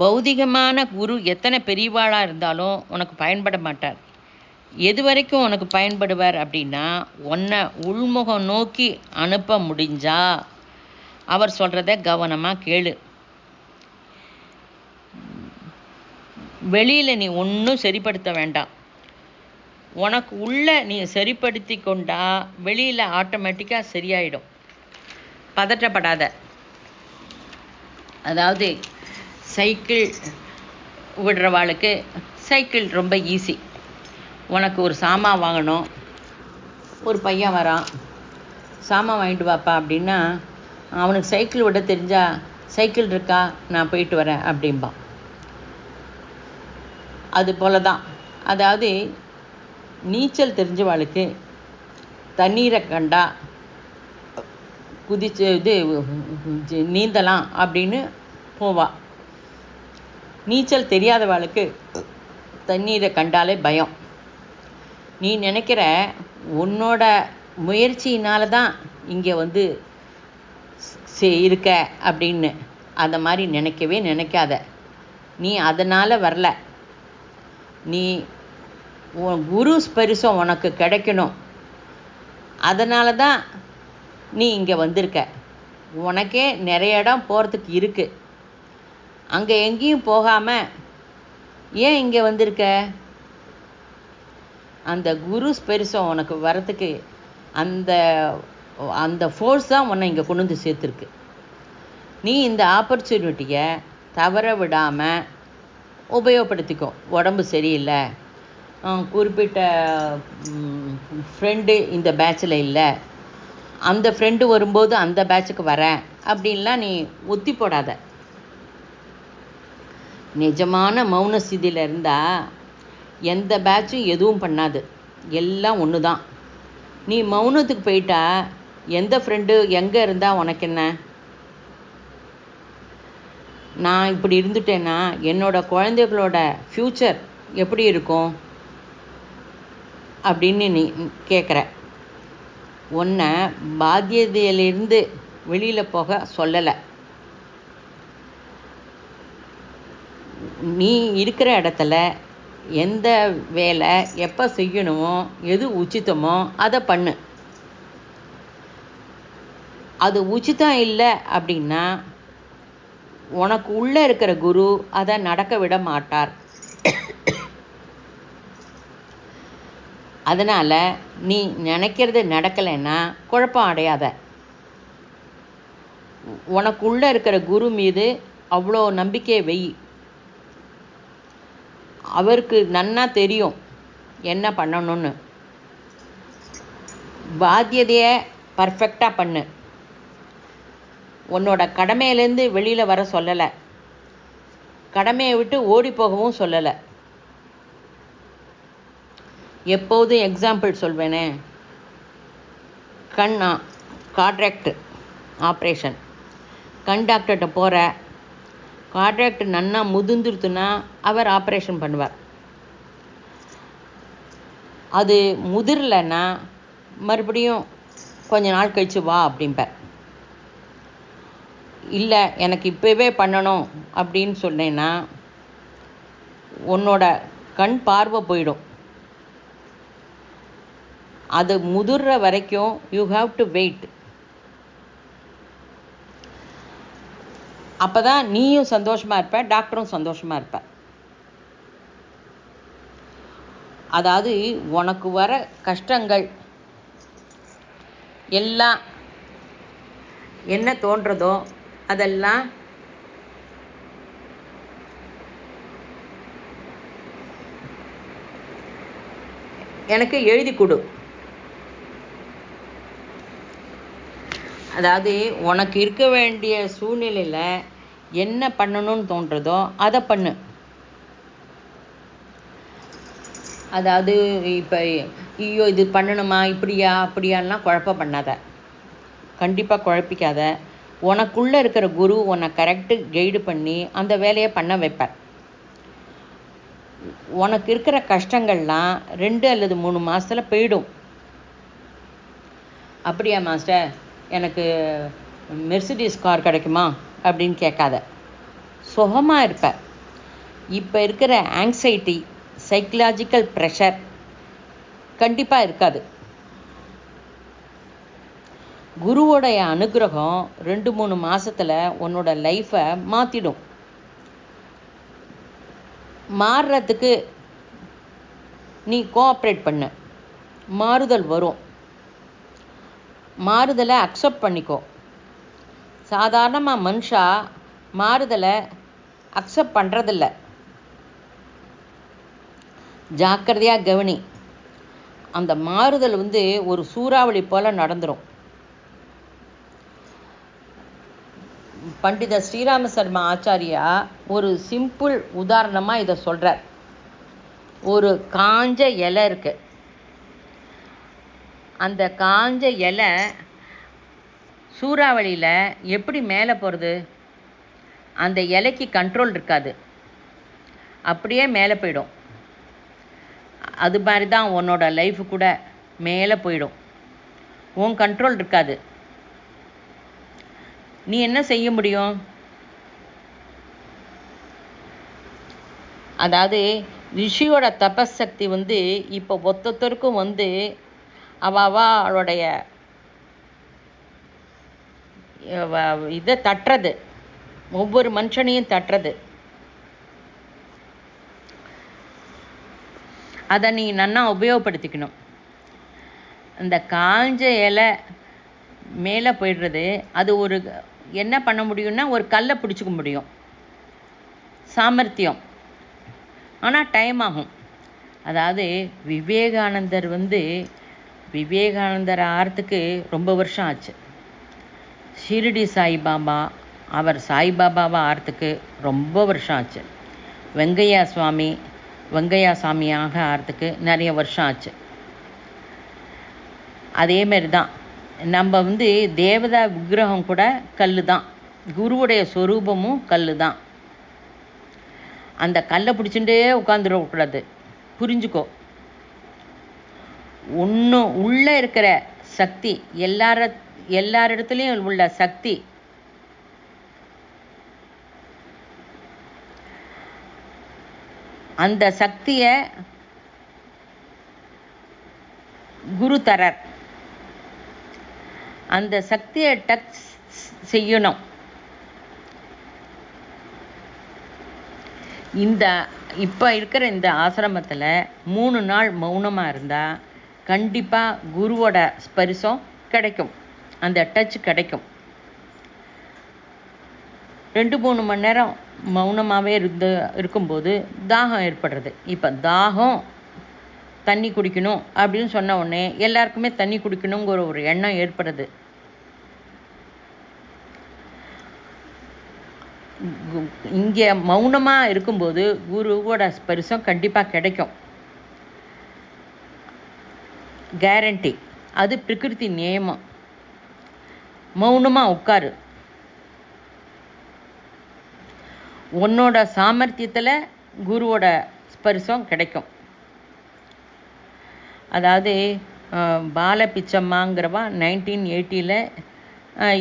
பௌதிகமான குரு எத்தனை பெரியவாளாக இருந்தாலும் உனக்கு பயன்பட மாட்டார். எது வரைக்கும் உனக்கு பயன்படுவார் அப்படின்னா, உன்னை உள்முகம் நோக்கி அனுப்ப முடிஞ்சா அவர் சொல்கிறத கவனமாக கேளு. வெளியில் நீ ஒன்றும் சரிப்படுத்த வேண்டாம். உனக்கு உள்ள நீ சரிப்படுத்தி கொண்டா வெளியில் ஆட்டோமேட்டிக்காக சரியாயிடும். பதற்றப்படாத. அதாவது சைக்கிள் விடுறவாளுக்கு சைக்கிள் ரொம்ப ஈஸி. உனக்கு ஒரு சாமான் வாங்கணும், ஒரு பையன் வரான், சாமான் வாங்கிட்டு வாப்பா அப்படின்னா அவனுக்கு சைக்கிள் விட தெரிஞ்சா சைக்கிள் இருக்கா, நான் போயிட்டு வரேன் அப்படிம்பான். அது போல தான். அதாவது நீச்சல் தெரிஞ்சவாளுக்கு தண்ணீரை கண்டா குதிச்சு நீந்தலாம் அப்படின்னு போவா. நீச்சல் தெரியாதவாளுக்கு தண்ணீரை கண்டாலே பயம். நீ நினைக்கிற உன்னோட முயற்சியினால தான் இங்கே இருக்க அப்படின்னு. அந்த மாதிரி நினைக்கவே நினைக்காத. நீ அதனால் வரல. நீ உன் குரு ஸ்பரிசம் உனக்கு கிடைக்கணும். அதனால தான் நீ இங்கே வந்திருக்க. உனக்கே நிறைய இடம் போகிறதுக்கு இருக்குது. அங்கே எங்கேயும் போகாமல் ஏன் இங்கே வந்திருக்க? அந்த குரு ஸ்பரிசம் உனக்கு வரத்துக்கு அந்த அந்த ஃபோர்ஸ் தான் உன்னை இங்கே கொண்டு வந்து சேர்த்துருக்கு. நீ இந்த ஆப்பர்ச்சுனிட்டியை தவற விடாமல் உபயோகப்படுத்திக்கோ. உடம்பு சரியில்லை, குறிப்பிட்ட ஃப்ரெண்டு இந்த பேட்சில் இல்லை, அந்த ஃப்ரெண்டு வரும்போது அந்த பேட்சுக்கு வரேன் அப்படின்லாம் நீ ஒத்தி போடாத. நிஜமான மௌன ஸ்திதியில் இருந்தால் எந்த பேட்சும் எதுவும் பண்ணாது, எல்லாம் ஒன்று தான். நீ மௌனத்துக்கு போயிட்டா எந்த ஃப்ரெண்டு எங்கே இருந்தால் உனக்கு என்ன? நான் இப்படி இருந்துட்டேன்னா என்னோடய குழந்தைகளோட ஃப்யூச்சர் எப்படி இருக்கும் அப்படின்னு நீ கேட்குற. உன்னை பாத்தியதையிலிருந்து வெளியில் போக சொல்லலை. நீ இருக்கிற இடத்துல எந்த வேலை எப்போ செய்யணுமோ, எது உச்சிதமோ அதை பண்ணு. அது உச்சிதம் இல்லை அப்படின்னா உனக்கு உள்ளே இருக்கிற குரு அதை நடக்க விட மாட்டார். அதனால் நீ நினைக்கிறது நடக்கலைன்னா குழப்பம் அடையாத. உனக்கு உள்ளே இருக்கிற குரு மீது அவ்வளோ நம்பிக்கையை வை. அவருக்கு நன்னா தெரியும் என்ன பண்ணணும்னு. பாத்தியதையை பர்ஃபெக்டாக பண்ணு. உன்னோட கடமையிலேருந்து வெளியில் வர சொல்லலை, கடமையை விட்டு ஓடி போகவும் சொல்லலை. எப்போதும் எக்ஸாம்பிள் சொல்வேனே, காட்ராக்ட் ஆப்ரேஷன், கண் டாக்டர்கிட்ட போகிற, காட்ராக்ட் நன்னா முதிர்ந்துருத்துனா அவர் ஆப்ரேஷன் பண்ணுவார். அது முதிரலைன்னா மறுபடியும் கொஞ்ச நாள் கழிச்சு வா அப்படிம்பார். இல்லை எனக்கு இப்போவே பண்ணணும் அப்படின்னு சொன்னேன்னா உன்னோட கண் பார்வை போயிடும். அது முதிர்ற வரைக்கும் யூ ஹாவ் டு வெயிட். அப்போ தான் நீயும் சந்தோஷமாக இருப்ப, டாக்டரும் சந்தோஷமாக இருப்ப. அதாவது உனக்கு வர கஷ்டங்கள் எல்லாம் என்ன தோன்றதோ அதெல்லாம் எனக்கு எழுதி கொடு. அதாவது உனக்கு இருக்க வேண்டிய சூழ்நிலையில் என்ன பண்ணணும்னு தோன்றதோ அதை பண்ணு. அதாவது இப்போ ஐயோ இது பண்ணணுமா இப்படியா அப்படியான்லாம் குழப்பம் பண்ணாத, கண்டிப்பாக குழப்பிக்காத. உனக்குள்ளே இருக்கிற குரு உன்னை கரெக்டு கைடு பண்ணி அந்த வேலையை பண்ண வைப்பார். உனக்கு இருக்கிற கஷ்டங்கள்லாம் 2 அல்லது 3 மாதத்தில் போயிடும். அப்படியா மாஸ்டர், எனக்கு மெர்சிடிஸ் கார் கிடைக்குமா அப்படின்னு கேட்காத, சுகமாக இருப்ப. இப்போ இருக்கிற ஆங்ஸைட்டி, சைக்கலாஜிக்கல் ப்ரெஷர் கண்டிப்பாக இருக்காது. குருவோடைய அனுகிரகம் 2-3 மாதத்தில் உன்னோட லைஃப்பை மாற்றிடும். மாறுறதுக்கு நீ கோஆப்ரேட் பண்ணு, மாறுதல் வரும். மாறுதலை அக்செப்ட் பண்ணிக்கோ. சாதாரணமாக மனுஷா மாறுதலை அக்செப்ட் பண்ணுறதில்ல. ஜாக்கிரதையாக கவனி. அந்த மாறுதல் ஒரு சூறாவளி போல் நடந்துடும். பண்டித ஸ்ரீராம சர்மா ஆச்சாரியா ஒரு சிம்பிள் உதாரணமாக இதை சொல்கிறார். ஒரு காஞ்ச இலை இருக்கு. அந்த காஞ்ச இலை சூறாவளியில் எப்படி மேலே போகிறது? அந்த இலைக்கு கண்ட்ரோல் இருக்காது, அப்படியே மேலே போயிடும். அது மாதிரி தான் உன்னோட லைஃபு கூட மேலே போயிடும். உன் கண்ட்ரோல் இருக்காது. நீ என்ன செய்ய முடியும்? அதாவது ரிஷியோட தபசக்தி இப்போ ஒத்தொத்தருக்கும் அவளுடைய இதை தட்டுறது, ஒவ்வொரு மனுஷனையும் தட்டுறது. அதை நீ நன்னா உபயோகப்படுத்திக்கணும். அந்த காஞ்ச இலை மேலே போயிடுறது, அது என்ன பண்ண முடியும்னா ஒரு கல்லை பிடிச்சிக்க முடியும், சாமர்த்தியம். ஆனால் டைம் ஆகும். அதாவது விவேகானந்தர் ஆகிறதுக்கு ரொம்ப வருஷம் ஆச்சு. ஷிரடி சாய்பாபா, அவர் சாய்பாபாவை ஆகிறதுக்கு ரொம்ப வருஷம் ஆச்சு. வெங்கையா சாமியாக ஆகிறதுக்கு நிறைய வருஷம் ஆச்சு. அதேமாரி தான் நம்ம தேவதா விக்கிரகம் கூட கல் தான், குருவுடைய சொரூபமும் கல் தான். அந்த கல்லை பிடிச்சுட்டே உட்காந்துடக்கூடாது, புரிஞ்சுக்கோ. உள்ளே இருக்கிற சக்தி, எல்லாரிடத்துலையும் உள்ள சக்தி அந்த சக்தியை குரு தரார். அந்த சக்தியை டச் செய்யணும். இப்போ இருக்கிற இந்த ஆசிரமத்தில் 3 நாள் மௌனமாக இருந்தால் கண்டிப்பாக குருவோட ஸ்பரிசம் கிடைக்கும், அந்த டச் கிடைக்கும். 2-3 மணி நேரம் மௌனமாகவே இருக்கும்போது தாகம் ஏற்படுறது. இப்போ தாகம், தண்ணி குடிக்கணும் அப்படின்னு சொன்ன உடனே எல்லாருக்குமே தண்ணி குடிக்கணுங்கிற ஒரு எண்ணம் ஏற்படுது. இங்கே மௌனமாக இருக்கும்போது குருவோட ஸ்பரிசம் கண்டிப்பாக கிடைக்கும், கேரண்டி. அது பிரகிருதி நியமம். மௌனமாக உட்காரு. உன்னோட சாமர்த்தியத்தில் குருவோட ஸ்பரிசம் கிடைக்கும். அதாவது பால பிச்சம்மாங்கிறவா 1980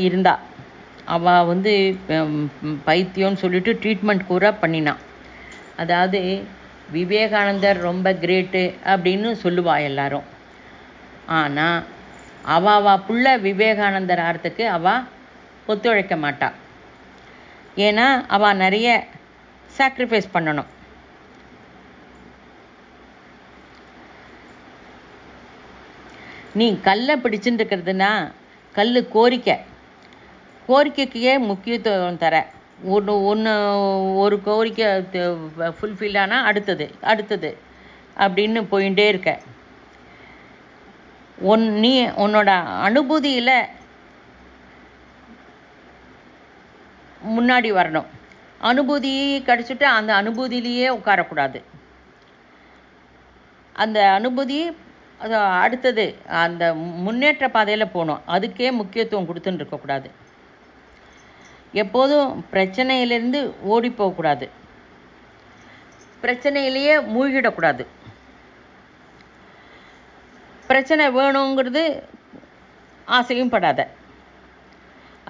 இருந்தா. அவள் பைத்தியம்னு சொல்லிட்டு ட்ரீட்மெண்ட் கூட பண்ணினான். அதாவது விவேகானந்தர் ரொம்ப கிரேட்டு அப்படின்னு சொல்லுவா எல்லாரும். ஆனால் அவள் புள்ள விவேகானந்தர் ஆகிறதுக்கு அவள் ஒத்துழைக்க மாட்டாள். ஏன்னா அவள் நிறைய சாக்ரிஃபைஸ் பண்ணணும். நீ கல்லை பிடிச்சுட்டு இருக்கிறதுனா கல் கோரிக்கைக்கே முக்கியத்துவம் தர. ஒரு கோரிக்கை ஃபுல்ஃபில் ஆனால் அடுத்தது அப்படின்னு போயிட்டே இருக்க. நீ உன்னோட அனுபூதியில் முன்னாடி வரணும். அனுபூதி கிடச்சிட்டு அந்த அனுபூதியிலேயே உட்காரக்கூடாது. அந்த அனுபூதி அது அடுத்தது அந்த முன்னேற்ற பாதையில் போகணும். அதுக்கே முக்கியத்துவம் கொடுத்துன்னு இருக்கக்கூடாது. எப்போதும் பிரச்சனையிலேருந்து ஓடி போகக்கூடாது. பிரச்சனையிலேயே மூழ்கிடக்கூடாது. பிரச்சனை வேணுங்கிறது ஆசையும் படாத.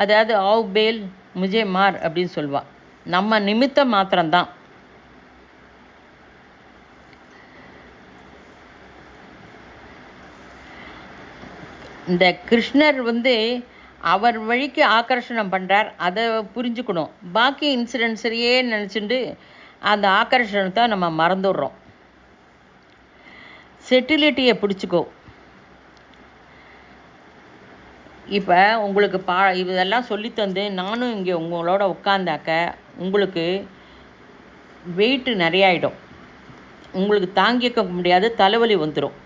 அதாவது ஆவ் பேல் முஜே மார் அப்படின்னு சொல்லுவா. நம்ம நிமித்தம் மாத்திரம்தான். இந்த கிருஷ்ணர் அவர் வழிக்கு ஆக்கர்ஷணம் பண்ணுறார். அதை புரிஞ்சுக்கணும். பாக்கி இன்சிடென்ட்ஸையே நினச்சிட்டு அந்த ஆக்கர்ஷணத்தை நம்ம மறந்துடுறோம். செட்டிலிட்டியை பிடிச்சிக்கோ. இப்போ உங்களுக்கு இதெல்லாம் சொல்லித்தந்து நானும் இங்கே உங்களோட உட்காந்தாக்க உங்களுக்கு வெயிட்டு நிறையாயிடும். உங்களுக்கு தாங்கிக்க முடியாது, தலைவலி வந்துடும்.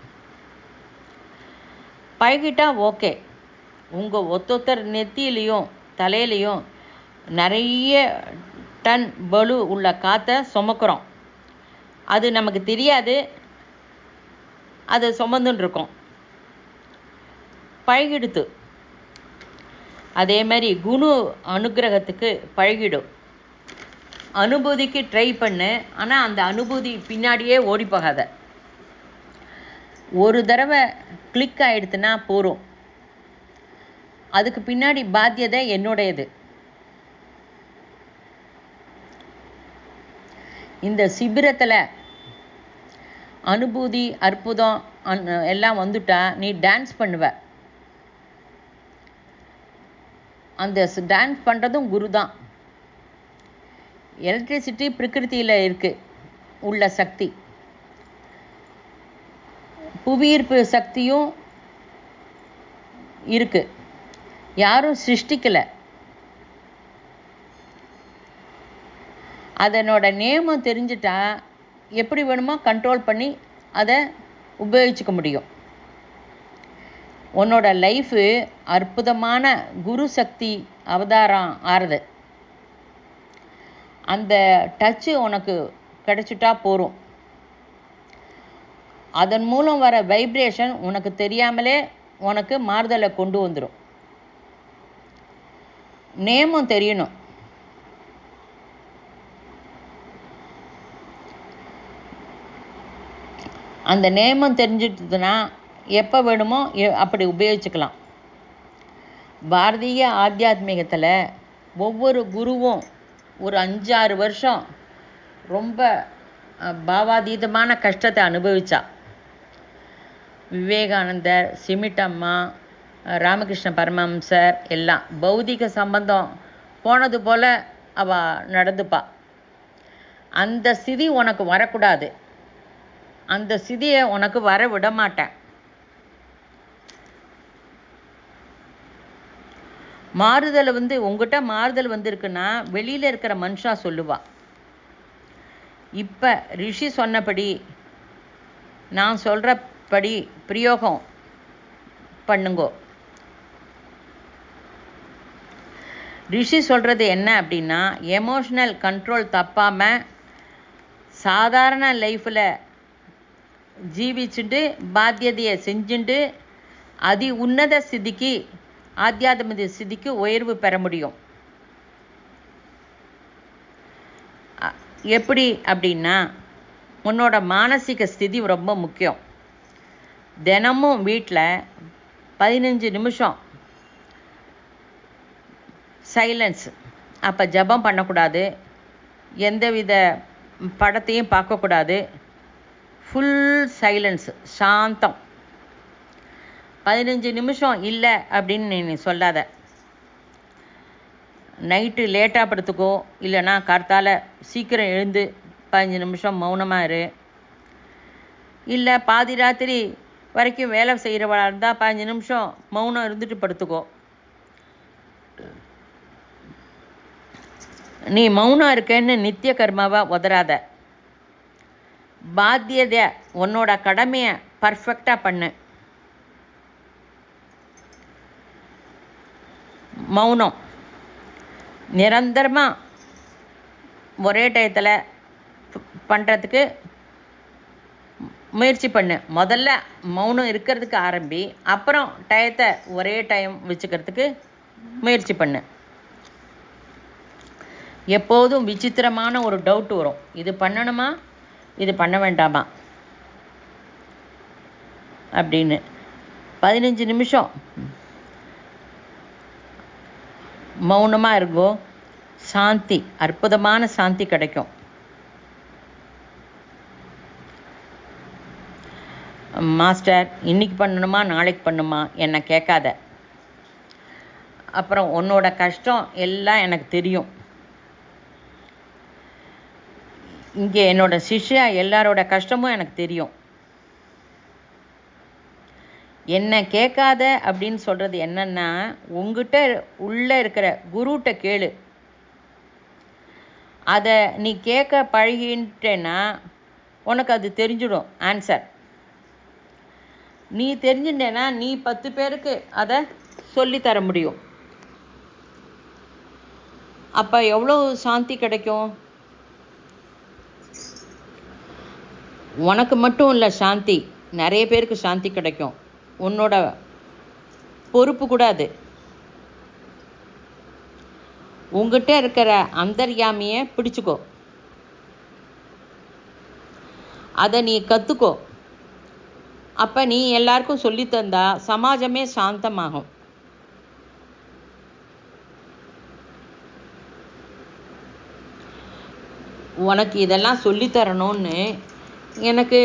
பழகிட்டா ஓகே. உங்கள் ஒத்தொத்தர் நெத்தியிலையும் தலையிலையும் நிறைய டன் பலு உள்ள காற்றை சுமக்கிறோம். அது நமக்கு தெரியாது, அது சுமந்துன்னு இருக்கோம். பழகிடுத்து. அதே மாதிரி குரு அனுகிரகத்துக்கு பழகிடும். அனுபூதிக்கு ட்ரை பண்ணு, ஆனால் அந்த அனுபூதி பின்னாடியே ஓடி போகாத. ஒரு தடவை கிளிக் ஆகிடுத்துன்னா போகிறோம். அதுக்கு பின்னாடி பாத்தியதை என்னுடையது. இந்த சிபிரத்தில் அனுபூதி அற்புதம் எல்லாம் வந்துட்டா நீ டான்ஸ் பண்ணுவ. அந்த டான்ஸ் பண்ணுறதும் குரு தான். எலக்ட்ரிசிட்டி பிரகிருதியில் இருக்குது உள்ள சக்தி. புவியீர்ப்பு சக்தியும் இருக்குது. யாரும் சிருஷ்டிக்கலை. அதனோட நியமம் தெரிஞ்சிட்டா எப்படி வேணுமோ கண்ட்ரோல் பண்ணி அதை உபயோகிச்சுக்க முடியும். உன்னோட லைஃபு அற்புதமான குரு சக்தி அவதாரம் ஆறுது. அந்த டச்சு உனக்கு கிடைச்சிட்டா போகிறோம். அதன் மூலம் வர வைப்ரேஷன் உனக்கு தெரியாமலே உனக்கு மாறுதலை கொண்டு வந்துடும். நேமம் தெரியணும். அந்த நேமம் தெரிஞ்சிட்டதுன்னா எப்போ வேணுமோ அப்படி உபயோகிச்சுக்கலாம். பாரதிய ஆத்தியாத்மிகத்தில் ஒவ்வொரு குருவும் ஒரு 5-6 வருஷம் ரொம்ப பாவாதீதமான கஷ்டத்தை அனுபவிச்சா. விவேகானந்தர், சிமிட்டம்மா, ராமகிருஷ்ண பரமஹம்சர் எல்லாம் பௌதிக சம்பந்தம் போனது போல் அவள் நடந்துப்பா. அந்த ஸ்திதி உனக்கு வரக்கூடாது. அந்த ஸ்திதியை உனக்கு வர விட மாட்டேன். மாறுதலை உங்ககிட்ட மாறுதல் வந்திருக்குன்னா வெளியில் இருக்கிற மனுஷா சொல்லுவா. இப்போ ரிஷி சொன்னபடி நான் சொல்கிறபடி பிரயோகம் பண்ணுங்கோ. ரிஷி சொல்கிறது என்ன அப்படின்னா, எமோஷ்னல் கண்ட்ரோல் தப்பாமல் சாதாரண லைஃப்பில் ஜீவிச்சுட்டு பாத்தியதையை செஞ்சுட்டு அதி உன்னத ஸ்திதிக்கு ஆத்தியாத்மிக ஸ்திதிக்கு உயர்வு பெற முடியும். எப்படி அப்படின்னா, உன்னோட மானசீக ஸ்திதி ரொம்ப முக்கியம். தினமும் வீட்டில் 15 நிமிஷம் சைலன்ஸ். அப்போ ஜபம் பண்ணக்கூடாது, எந்தவித படத்தையும் பார்க்கக்கூடாது. ஃபுல் சைலன்ஸ், சாந்தம். 15 நிமிஷம் இல்லை அப்படின்னு நீ சொல்லாத. நைட்டு லேட்டாக படுத்துக்கோ, இல்லைன்னா கார்த்தால சீக்கிரம் எழுந்து 15 நிமிஷம் மௌனமாக இரு. இல்லை பாதி ராத்திரி வரைக்கும் வேலை செய்கிறவளா இருந்தால் 15 நிமிஷம் மௌனம் இருந்துட்டு படுத்துக்கோ. நீ மௌனம் இருக்கேன்னு நித்திய கர்மாவை உதறாத. பாத்தியதை உன்னோட கடமையை பர்ஃபெக்டாக பண்ணு. மௌனம் நிரந்தரமாக ஒரே டயத்தில் பண்ணுறதுக்கு முயற்சி பண்ணு. முதல்ல மௌனம் இருக்கிறதுக்கு ஆரம்பி, அப்புறம் டயத்தை ஒரே டைம் வச்சுக்கிறதுக்கு முயற்சி பண்ணு. எப்போதும் விசித்திரமான ஒரு டவுட் வரும், இது பண்ணணுமா இது பண்ண வேண்டாமா அப்படின்னு. 15 நிமிஷம் மௌனமாக இருக்கோ, சாந்தி, அற்புதமான சாந்தி கிடைக்கும். மாஸ்டர் இன்னைக்கு பண்ணணுமா நாளைக்கு பண்ணுமா என்னை கேட்காத. அப்புறம் உன்னோட கஷ்டம் எல்லாம் எனக்கு தெரியும். இங்கே என்னோட சிஷ்யா எல்லாரோட கஷ்டமும் எனக்கு தெரியும். என்னை கேட்காத அப்படின்னு சொல்கிறது என்னன்னா, உங்ககிட்ட உள்ளே இருக்கிற குருட்ட கேளு. அதை நீ கேட்க பழகிட்டேன்னா உனக்கு அது தெரிஞ்சிடும் ஆன்சர். நீ தெரிஞ்சுட்டேன்னா நீ 10 பேருக்கு அதை சொல்லித்தர முடியும். அப்போ எவ்வளோ சாந்தி கிடைக்கும். உனக்கு மட்டும் இல்லை சாந்தி, நிறைய பேருக்கு சாந்தி கிடைக்கும். உன்னோட பொறுப்பு கூட அது. உங்ககிட்ட இருக்கிற அந்தர்யாமியை பிடிச்சுக்கோ, அதை நீ கற்றுக்கோ. அப்போ நீ எல்லாருக்கும் சொல்லித்தந்தா சமாஜமே சாந்தமாகும். உனக்கு இதெல்லாம் சொல்லித்தரணும்னு எனக்கு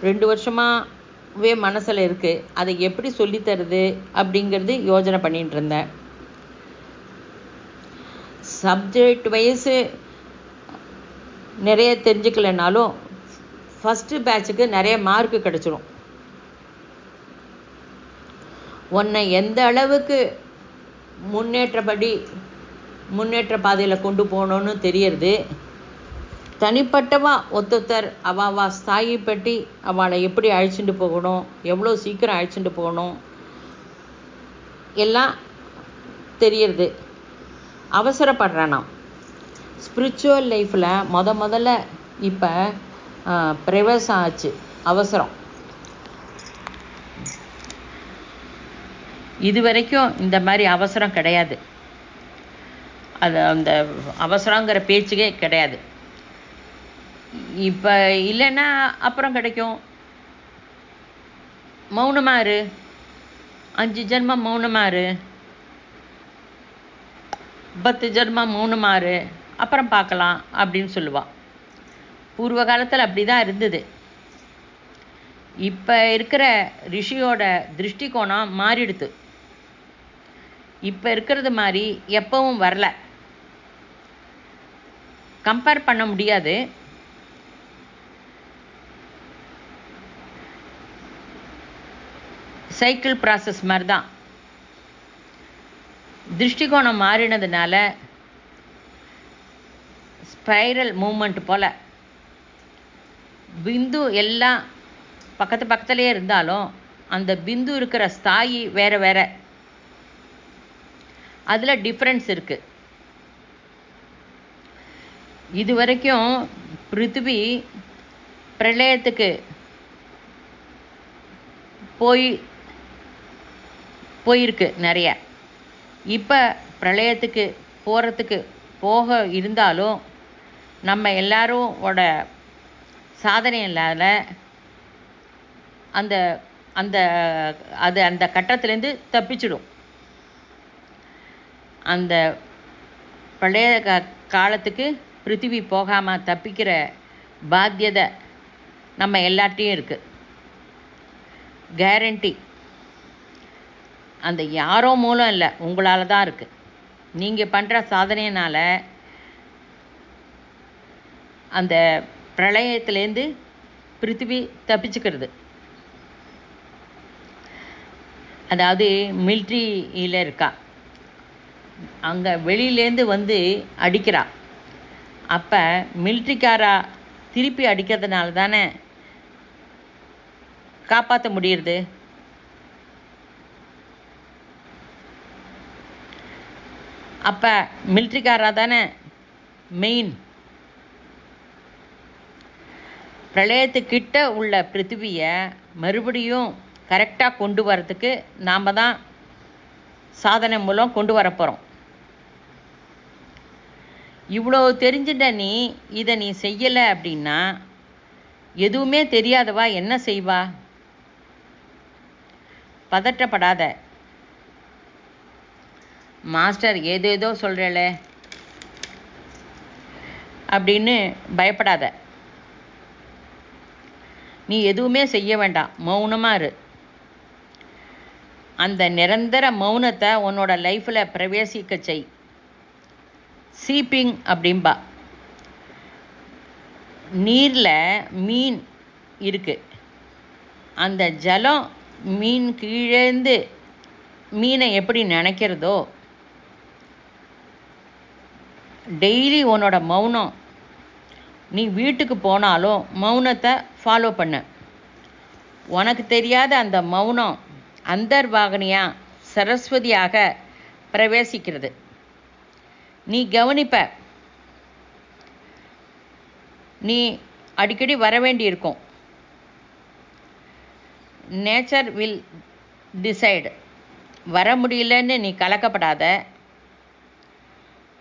2 வருஷமாகவே மனசில் இருக்குது. அதை எப்படி சொல்லித்தருது அப்படிங்கிறது யோஜனை பண்ணிகிட்டு இருந்தேன். சப்ஜெக்ட் வைஸு நிறைய தெரிஞ்சுக்கலைனாலும் ஃபஸ்ட்டு பேட்சுக்கு நிறைய மார்க்கு கிடச்சிரும். உன்னை எந்த அளவுக்கு முன்னேற்ற பாதையில் கொண்டு போகணுன்னு தெரியறது. தனிப்பட்டவா ஒருத்தர் அவா ஸ்தாயி பற்றி அவளை எப்படி அழைச்சிட்டு போகணும், எவ்வளோ சீக்கிரம் அழைச்சிட்டு போகணும் எல்லாம் தெரியறது. அவசரப்படுறேன் நான். ஸ்பிரிச்சுவல் லைஃப்பில் முதல்ல இப்போ பிரவேசம் ஆச்சு அவசரம். இது வரைக்கும் இந்த மாதிரி அவசரம் கிடையாது. அது அந்த அவசரங்கிற பேச்சுக்கே கிடையாது. இப்போ இல்லைன்னா அப்புறம் கிடைக்கும். மௌனமாக இரு, 5 ஜென்மம் மௌனமாக இரு, 10 ஜென்மம் மௌனமாக இரு, அப்புறம் பார்க்கலாம் அப்படின்னு சொல்லுவாள். பூர்வ காலத்தில் அப்படி தான் இருந்தது. இப்போ இருக்கிற ரிஷியோட திருஷ்டிகோணம் மாறிடுது. இப்போ இருக்கிறது மாதிரி எப்பவும் வரல. கம்பேர் பண்ண முடியாது. சைக்கிள் ப்ராசஸ் மாதிரி தான். திருஷ்டிகோணம் மாறினதுனால ஸ்பைரல் மூமெண்ட் போல் பிந்து எல்லாம் பக்கத்துலேயே இருந்தாலும் அந்த பிந்து இருக்கிற ஸ்தாயி வேறு வேறு. அதில் டிஃப்ரென்ஸ் இருக்குது. இது வரைக்கும் பிருத்திவி பிரளயத்துக்கு போயிருக்கு நிறைய. இப்போ பிரளயத்துக்கு போக இருந்தாலும் நம்ம எல்லாரோட சாதனை இல்லாத அந்த அந்த அது அந்த கட்டத்துலேருந்து தப்பிச்சிடும். அந்த பழைய காலத்துக்கு பிருத்திவி போகாமல் தப்பிக்கிற பாத்தியதை நம்ம எல்லார்ட்டையும் இருக்குது. கேரண்டி அந்த யாரோ மூலம் இல்லை, உங்களால் தான் இருக்குது. நீங்கள் பண்ணுற சாதனையினால் அந்த பிரளயத்திலேருந்து பிருத்திவி தப்பிச்சுக்கிறது. அதாவது மிலிட்ரியில் இருக்கா, அங்கே வெளியிலேருந்து வந்து அடிக்கிறா. அப்போ மிலிட்ரிக்காரா திருப்பி அடிக்கிறதுனால தானே காப்பாற்ற முடியுது. அப்போ மிலிட்ரிக்காரா தானே மெயின். பிரளயத்துக்கிட்ட உள்ள பிருத்திவியை மறுபடியும் கரெக்டாக கொண்டு வரத்துக்கு நாம் தான் சாதனை மூலம் கொண்டு வரப்போகிறோம். இவ்வளோ தெரிஞ்சிட்ட நீ இதை நீ செய்யலை அப்படின்னா எதுவுமே தெரியாதவா என்ன செய்வா? பதற்றப்படாத. மாஸ்டர் ஏதேதோ சொல்கிறேளே அப்படின்னு பயப்படாத. நீ எதுவுமே செய்ய வேண்டாம், மௌனமாக இரு. அந்த நிரந்தர மௌனத்தை உன்னோட லைஃப்பில் பிரவேசிக்க செய். சீப்பிங் அப்படின்பா. நீரில் மீன் இருக்குது. அந்த ஜலம் மீன் கீழேந்து மீனை எப்படி நினைக்கிறதோ, டெய்லி உன்னோட மௌனம், நீ வீட்டுக்கு போனாலும் மௌனத்தை ஃபாலோ பண்ண. உனக்கு தெரியாத அந்த மௌனம் அந்தர்வாகினியாக சரஸ்வதியாக பிரவேசிக்கிறது. நீ கவனிப்ப. நீ அடிக்கடி வர வேண்டியிருக்கும். Nature will decide. வர முடியலன்னு நீ கலக்கப்படாத.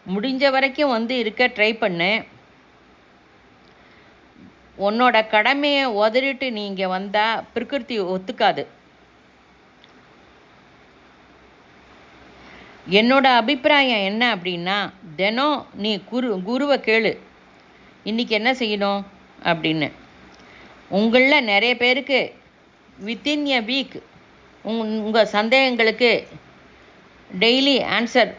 முடிஞ்ச வரைக்கும் வந்து இருக்க ட்ரை பண்ணு. உன்னோட கடமையை உதறிட்டு நீங்கள் வந்தால் பிரகிருதி ஒத்துக்காது. என்னோட அபிப்பிராயம் என்ன அப்படின்னா, தினம் நீ குருவை கேளு, இன்றைக்கி என்ன செய்யணும் அப்படின்னு. உங்களில் நிறைய பேருக்கு வித்தின் எ வீக் உங்கள் சந்தேகங்களுக்கு டெய்லி ஆன்சர்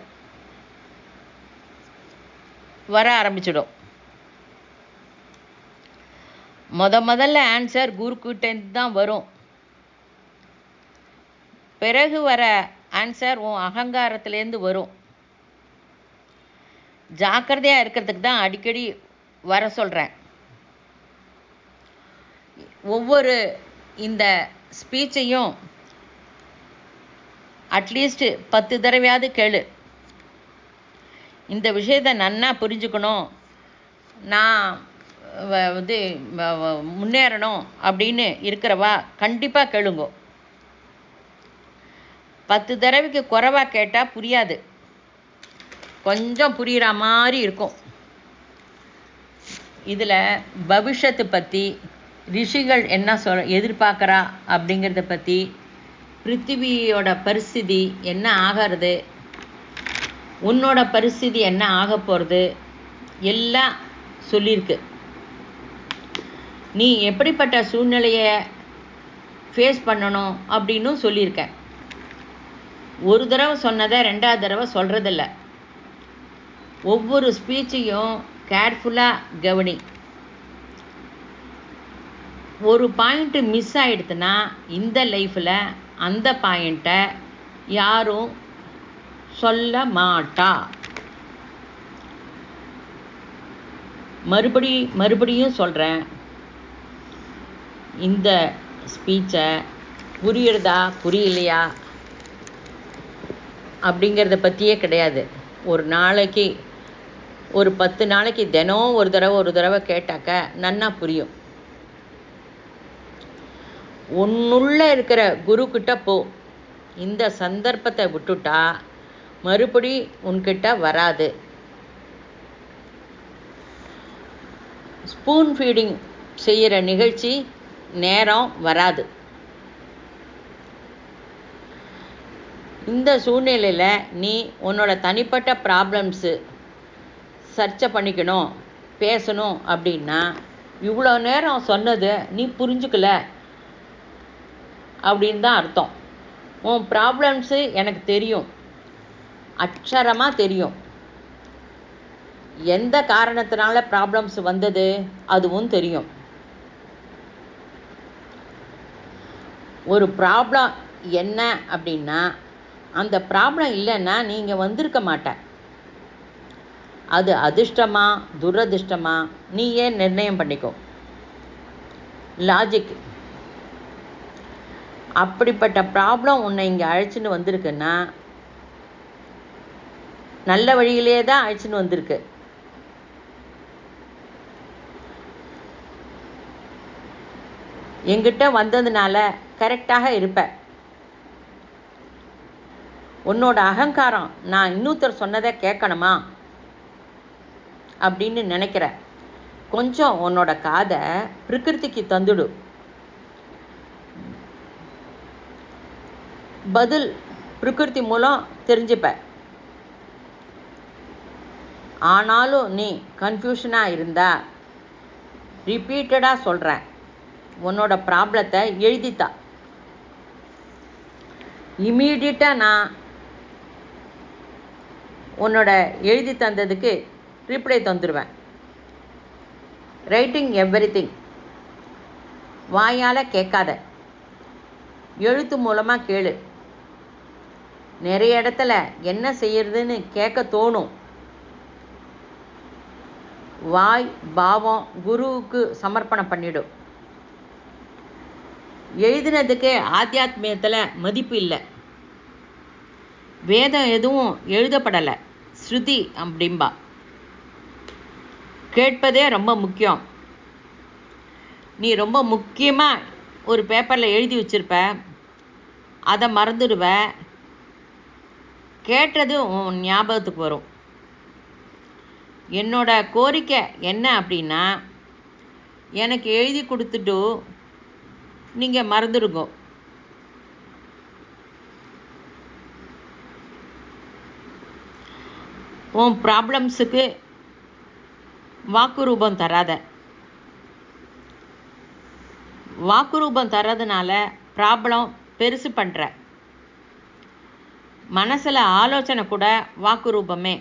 வர ஆரம்பிச்சிடும். முதல்ல ஆன்சர் குருக்கிட்டேருந்து தான் வரும். பிறகு வர ஆன்சர் உன் அகங்காரத்துலேருந்து வரும். ஜாக்கிரதையாக இருக்கிறதுக்கு தான் அடிக்கடி வர சொல்கிறேன். ஒவ்வொரு இந்த ஸ்பீச்சையும் அட்லீஸ்ட் 10 தடவையாவது கேளு. இந்த விஷயத்தை நன்னா புரிஞ்சுக்கணும், நான் வந்து முன்னேறணும் அப்படின்னு இருக்கிறவா கண்டிப்பாக கேளுங்கோ. 10 தடவைக்கு குறைவாக கேட்டால் புரியாது. கொஞ்சம் புரிகிற மாதிரி இருக்கும். இதில் பவிஷ்யத்தை பற்றி, ரிஷிகள் என்ன எதிர்பார்க்குறா அப்படிங்கிறத பற்றி, பிருத்திவியோட பரிஸ்திதி என்ன ஆகிறது, உன்னோட பரிஸ்திதி என்ன ஆக போகிறது எல்லாம் சொல்லியிருக்கு. நீ எப்படிப்பட்ட சூழ்நிலையை ஃபேஸ் பண்ணணும் அப்படின்னு சொல்லியிருக்கேன். ஒரு தடவை சொன்னதை 2வது தடவை சொல்கிறதில்ல. ஒவ்வொரு ஸ்பீச்சையும் கேர்ஃபுல்லாக கவனி. ஒரு பாயிண்ட்டு மிஸ் ஆகிடுதுன்னா இந்த லைஃப்பில் அந்த பாயிண்ட்டை யாரும் சொல்ல மாட்டா. மறுபடியும் சொல்கிறேன், இந்த ஸ்பீச்சை புரியுறதா புரியலையா அப்படிங்கிறத பற்றியே கிடையாது. ஒரு நாளைக்கு ஒரு 10 நாளைக்கு தினம் ஒரு தடவை கேட்டாக்க நன்னா புரியும். உன்னுள்ளே இருக்கிற குருக்கிட்ட போ. இந்த சந்தர்ப்பத்தை விட்டுட்டா மறுபடி உன்கிட்ட வராது. ஸ்பூன் ஃபீடிங் செய்கிற நிகழ்ச்சி நேரம் வராது. இந்த சூழ்நிலையில் நீ உன்னோட தனிப்பட்ட ப்ராப்ளம்ஸு சர்ச்சை பண்ணிக்கணும், பேசணும் அப்படின்னா, இவ்வளோ நேரம் சொன்னதை நீ புரிஞ்சுக்கல அப்படின்னு தான் அர்த்தம். உன் ப்ராப்ளம்ஸு எனக்கு தெரியும், அட்சரமாக தெரியும். எந்த காரணத்தினால ப்ராப்ளம்ஸ் வந்தது அதுவும் தெரியும். ஒரு ப்ராப்ளம் என்ன அப்படின்னா, அந்த ப்ராப்ளம் இல்லைன்னா நீங்கள் வந்திருக்க மாட்ட. அது அதிர்ஷ்டமா துரதிர்ஷ்டமா நீயே நிர்ணயம் பண்ணிக்கோ. லாஜிக். அப்படிப்பட்ட ப்ராப்ளம் உன்னை இங்கே அழைச்சின்னு வந்திருக்குன்னா நல்ல வழியிலே தான் அழைச்சின்னு வந்திருக்கு. என்கிட்ட வந்ததுனால கரெக்டாக இருப்ப. உன்னோட அகங்காரம் நான் இன்னொருத்தர் சொன்னதை கேட்கணுமா அப்படின்னு நினைக்கிற. கொஞ்சம் உன்னோட காதை பிரகிருதிக்கு தந்துடு. பதில் பிரகிருதி மூலம் தெரிஞ்சுப்ப. ஆனாலும் நீ கன்ஃபியூஷனாக இருந்தா ரிப்பீட்டடாக சொல்கிறேன், உன்னோட ப்ராப்ளத்தை எழுதித்தா. இம்மீடியட்டாக நான் உன்னோட எழுதி தந்ததுக்கு ரிப்ளை தந்துடுவேன். Writing everything. வாயால் கேட்காத, எழுத்து மூலமாக கேளு. நிறைய இடத்துல என்ன செய்யறதுன்னு கேட்க தோணும். வாய் பாவம் குருவுக்கு சமர்ப்பணம் பண்ணிடும். எழுதினதுக்கு ஆத்தியாத்மியத்தில் மதிப்பு இல்லை. வேதம் எதுவும் எழுதப்படலை, ஸ்ருதி அப்படின்பா. கேட்பதே ரொம்ப முக்கியம். நீ ரொம்ப முக்கியமாக ஒரு பேப்பரில் எழுதி வச்சிருப்ப, அதை மறந்துடுவ. கேட்டது உன் ஞாபகத்துக்கு வரும். என்னோட கோரிக்கை என்ன அப்படின்னா, எனக்கு எழுதி கொடுத்துட்டு நீங்கள் மறந்துடுங்க. உன் ப்ராப்ளம்ஸுக்கு வாக்குரூபம் தராத. வாக்குரூபம் தரதுனால ப்ராப்ளம் பெருசு பண்ணுற. மனசில் ஆலோசனை கூட வாக்குரூபமே.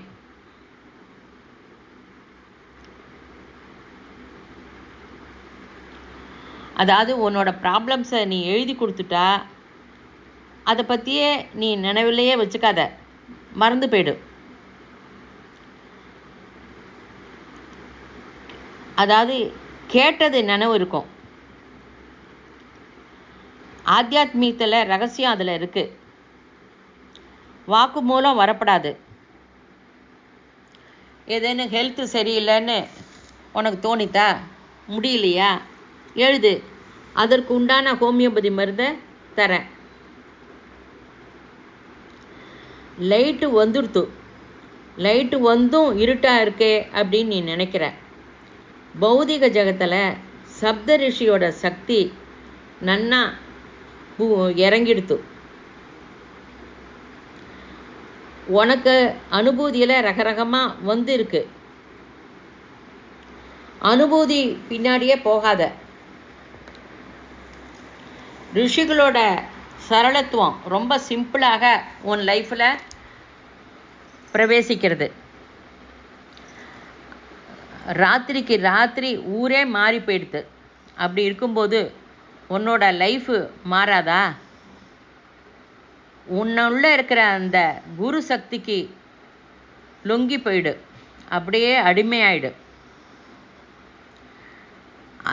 அதாவது உன்னோட ப்ராப்ளம்ஸை நீ எழுதி கொடுத்துட்டா அதை பற்றியே நீ நினைவிலேயே வச்சுக்காத, மறந்து போயிடு. அதாவது கேட்டது நினைவு இருக்கும். ஆத்தியாத்மியத்தில் ரகசியம் அதில் இருக்குது. வாக்கு மூலம் வரப்படாது. ஏதேன்னு ஹெல்த்து சரியில்லைன்னு உனக்கு தோணித்தா, முடியலையா, எழுது. அதற்கு உண்டான ஹோமியோபதி மருந்தை தரேன். லைட்டு வந்துடுத்து. லைட்டு வந்தும் இருட்டாக இருக்கே அப்படின்னு நீ நினைக்கிற. பௌதிக ஜகத்தில் சப்த ரிஷியோட சக்தி நன்னா இறங்கிடுத்து. உனக்கு அனுபூதியில் ரகரகமாக வந்து இருக்கு. அனுபூதி பின்னாடியே போகாத. ரிஷிகளோட சரளத்துவம் ரொம்ப சிம்பிளாக உன் லைஃப்பில் பிரவேசிக்கிறது. ராத்திரிக்கு ராத்திரி ஊரே மாறி போயிடுது. அப்படி இருக்கும்போது உன்னோட லைஃபு மாறாதா? உன்னுள்ள இருக்கிற அந்த குரு சக்திக்கு லொங்கி போயிடு, அப்படியே அடிமையாயிடு.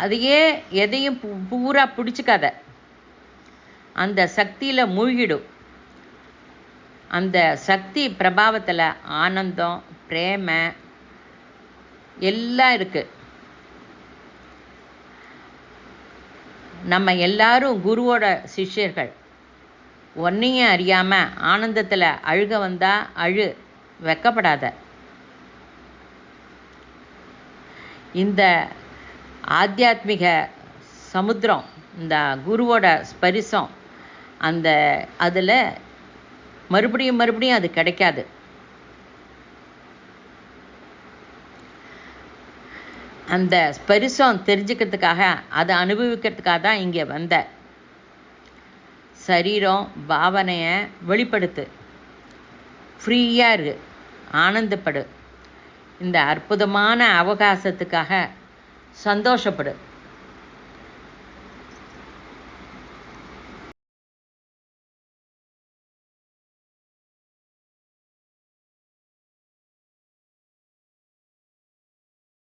அதையே எதையும் பூரா பிடிச்சிக்காத. அந்த சக்தியில் மூழ்கிடும். அந்த சக்தி பிரபாவத்தில் ஆனந்தம், பிரேமை எல்லாம் இருக்குது. நம்ம எல்லாரும் குருவோட சிஷ்யர்கள். ஒன்றையும் அறியாமல் ஆனந்தத்தில் அழுக வந்தால் அழு, வெக்கப்படாத. இந்த ஆத்தியாத்மிக சமுத்திரம், இந்த குருவோட ஸ்பரிசம், அதில் மறுபடியும் மறுபடியும் அது கிடைக்காது. அந்த ஸ்பரிசம் தெரிஞ்சுக்கிறதுக்காக, அதை அனுபவிக்கிறதுக்காக தான் இங்கே வந்த. சரீரம் பாவனையை வெளிப்படுத்து. ஃப்ரீயாக இரு, ஆனந்தப்படு. இந்த அற்புதமான அவகாசத்துக்காக சந்தோஷப்படு.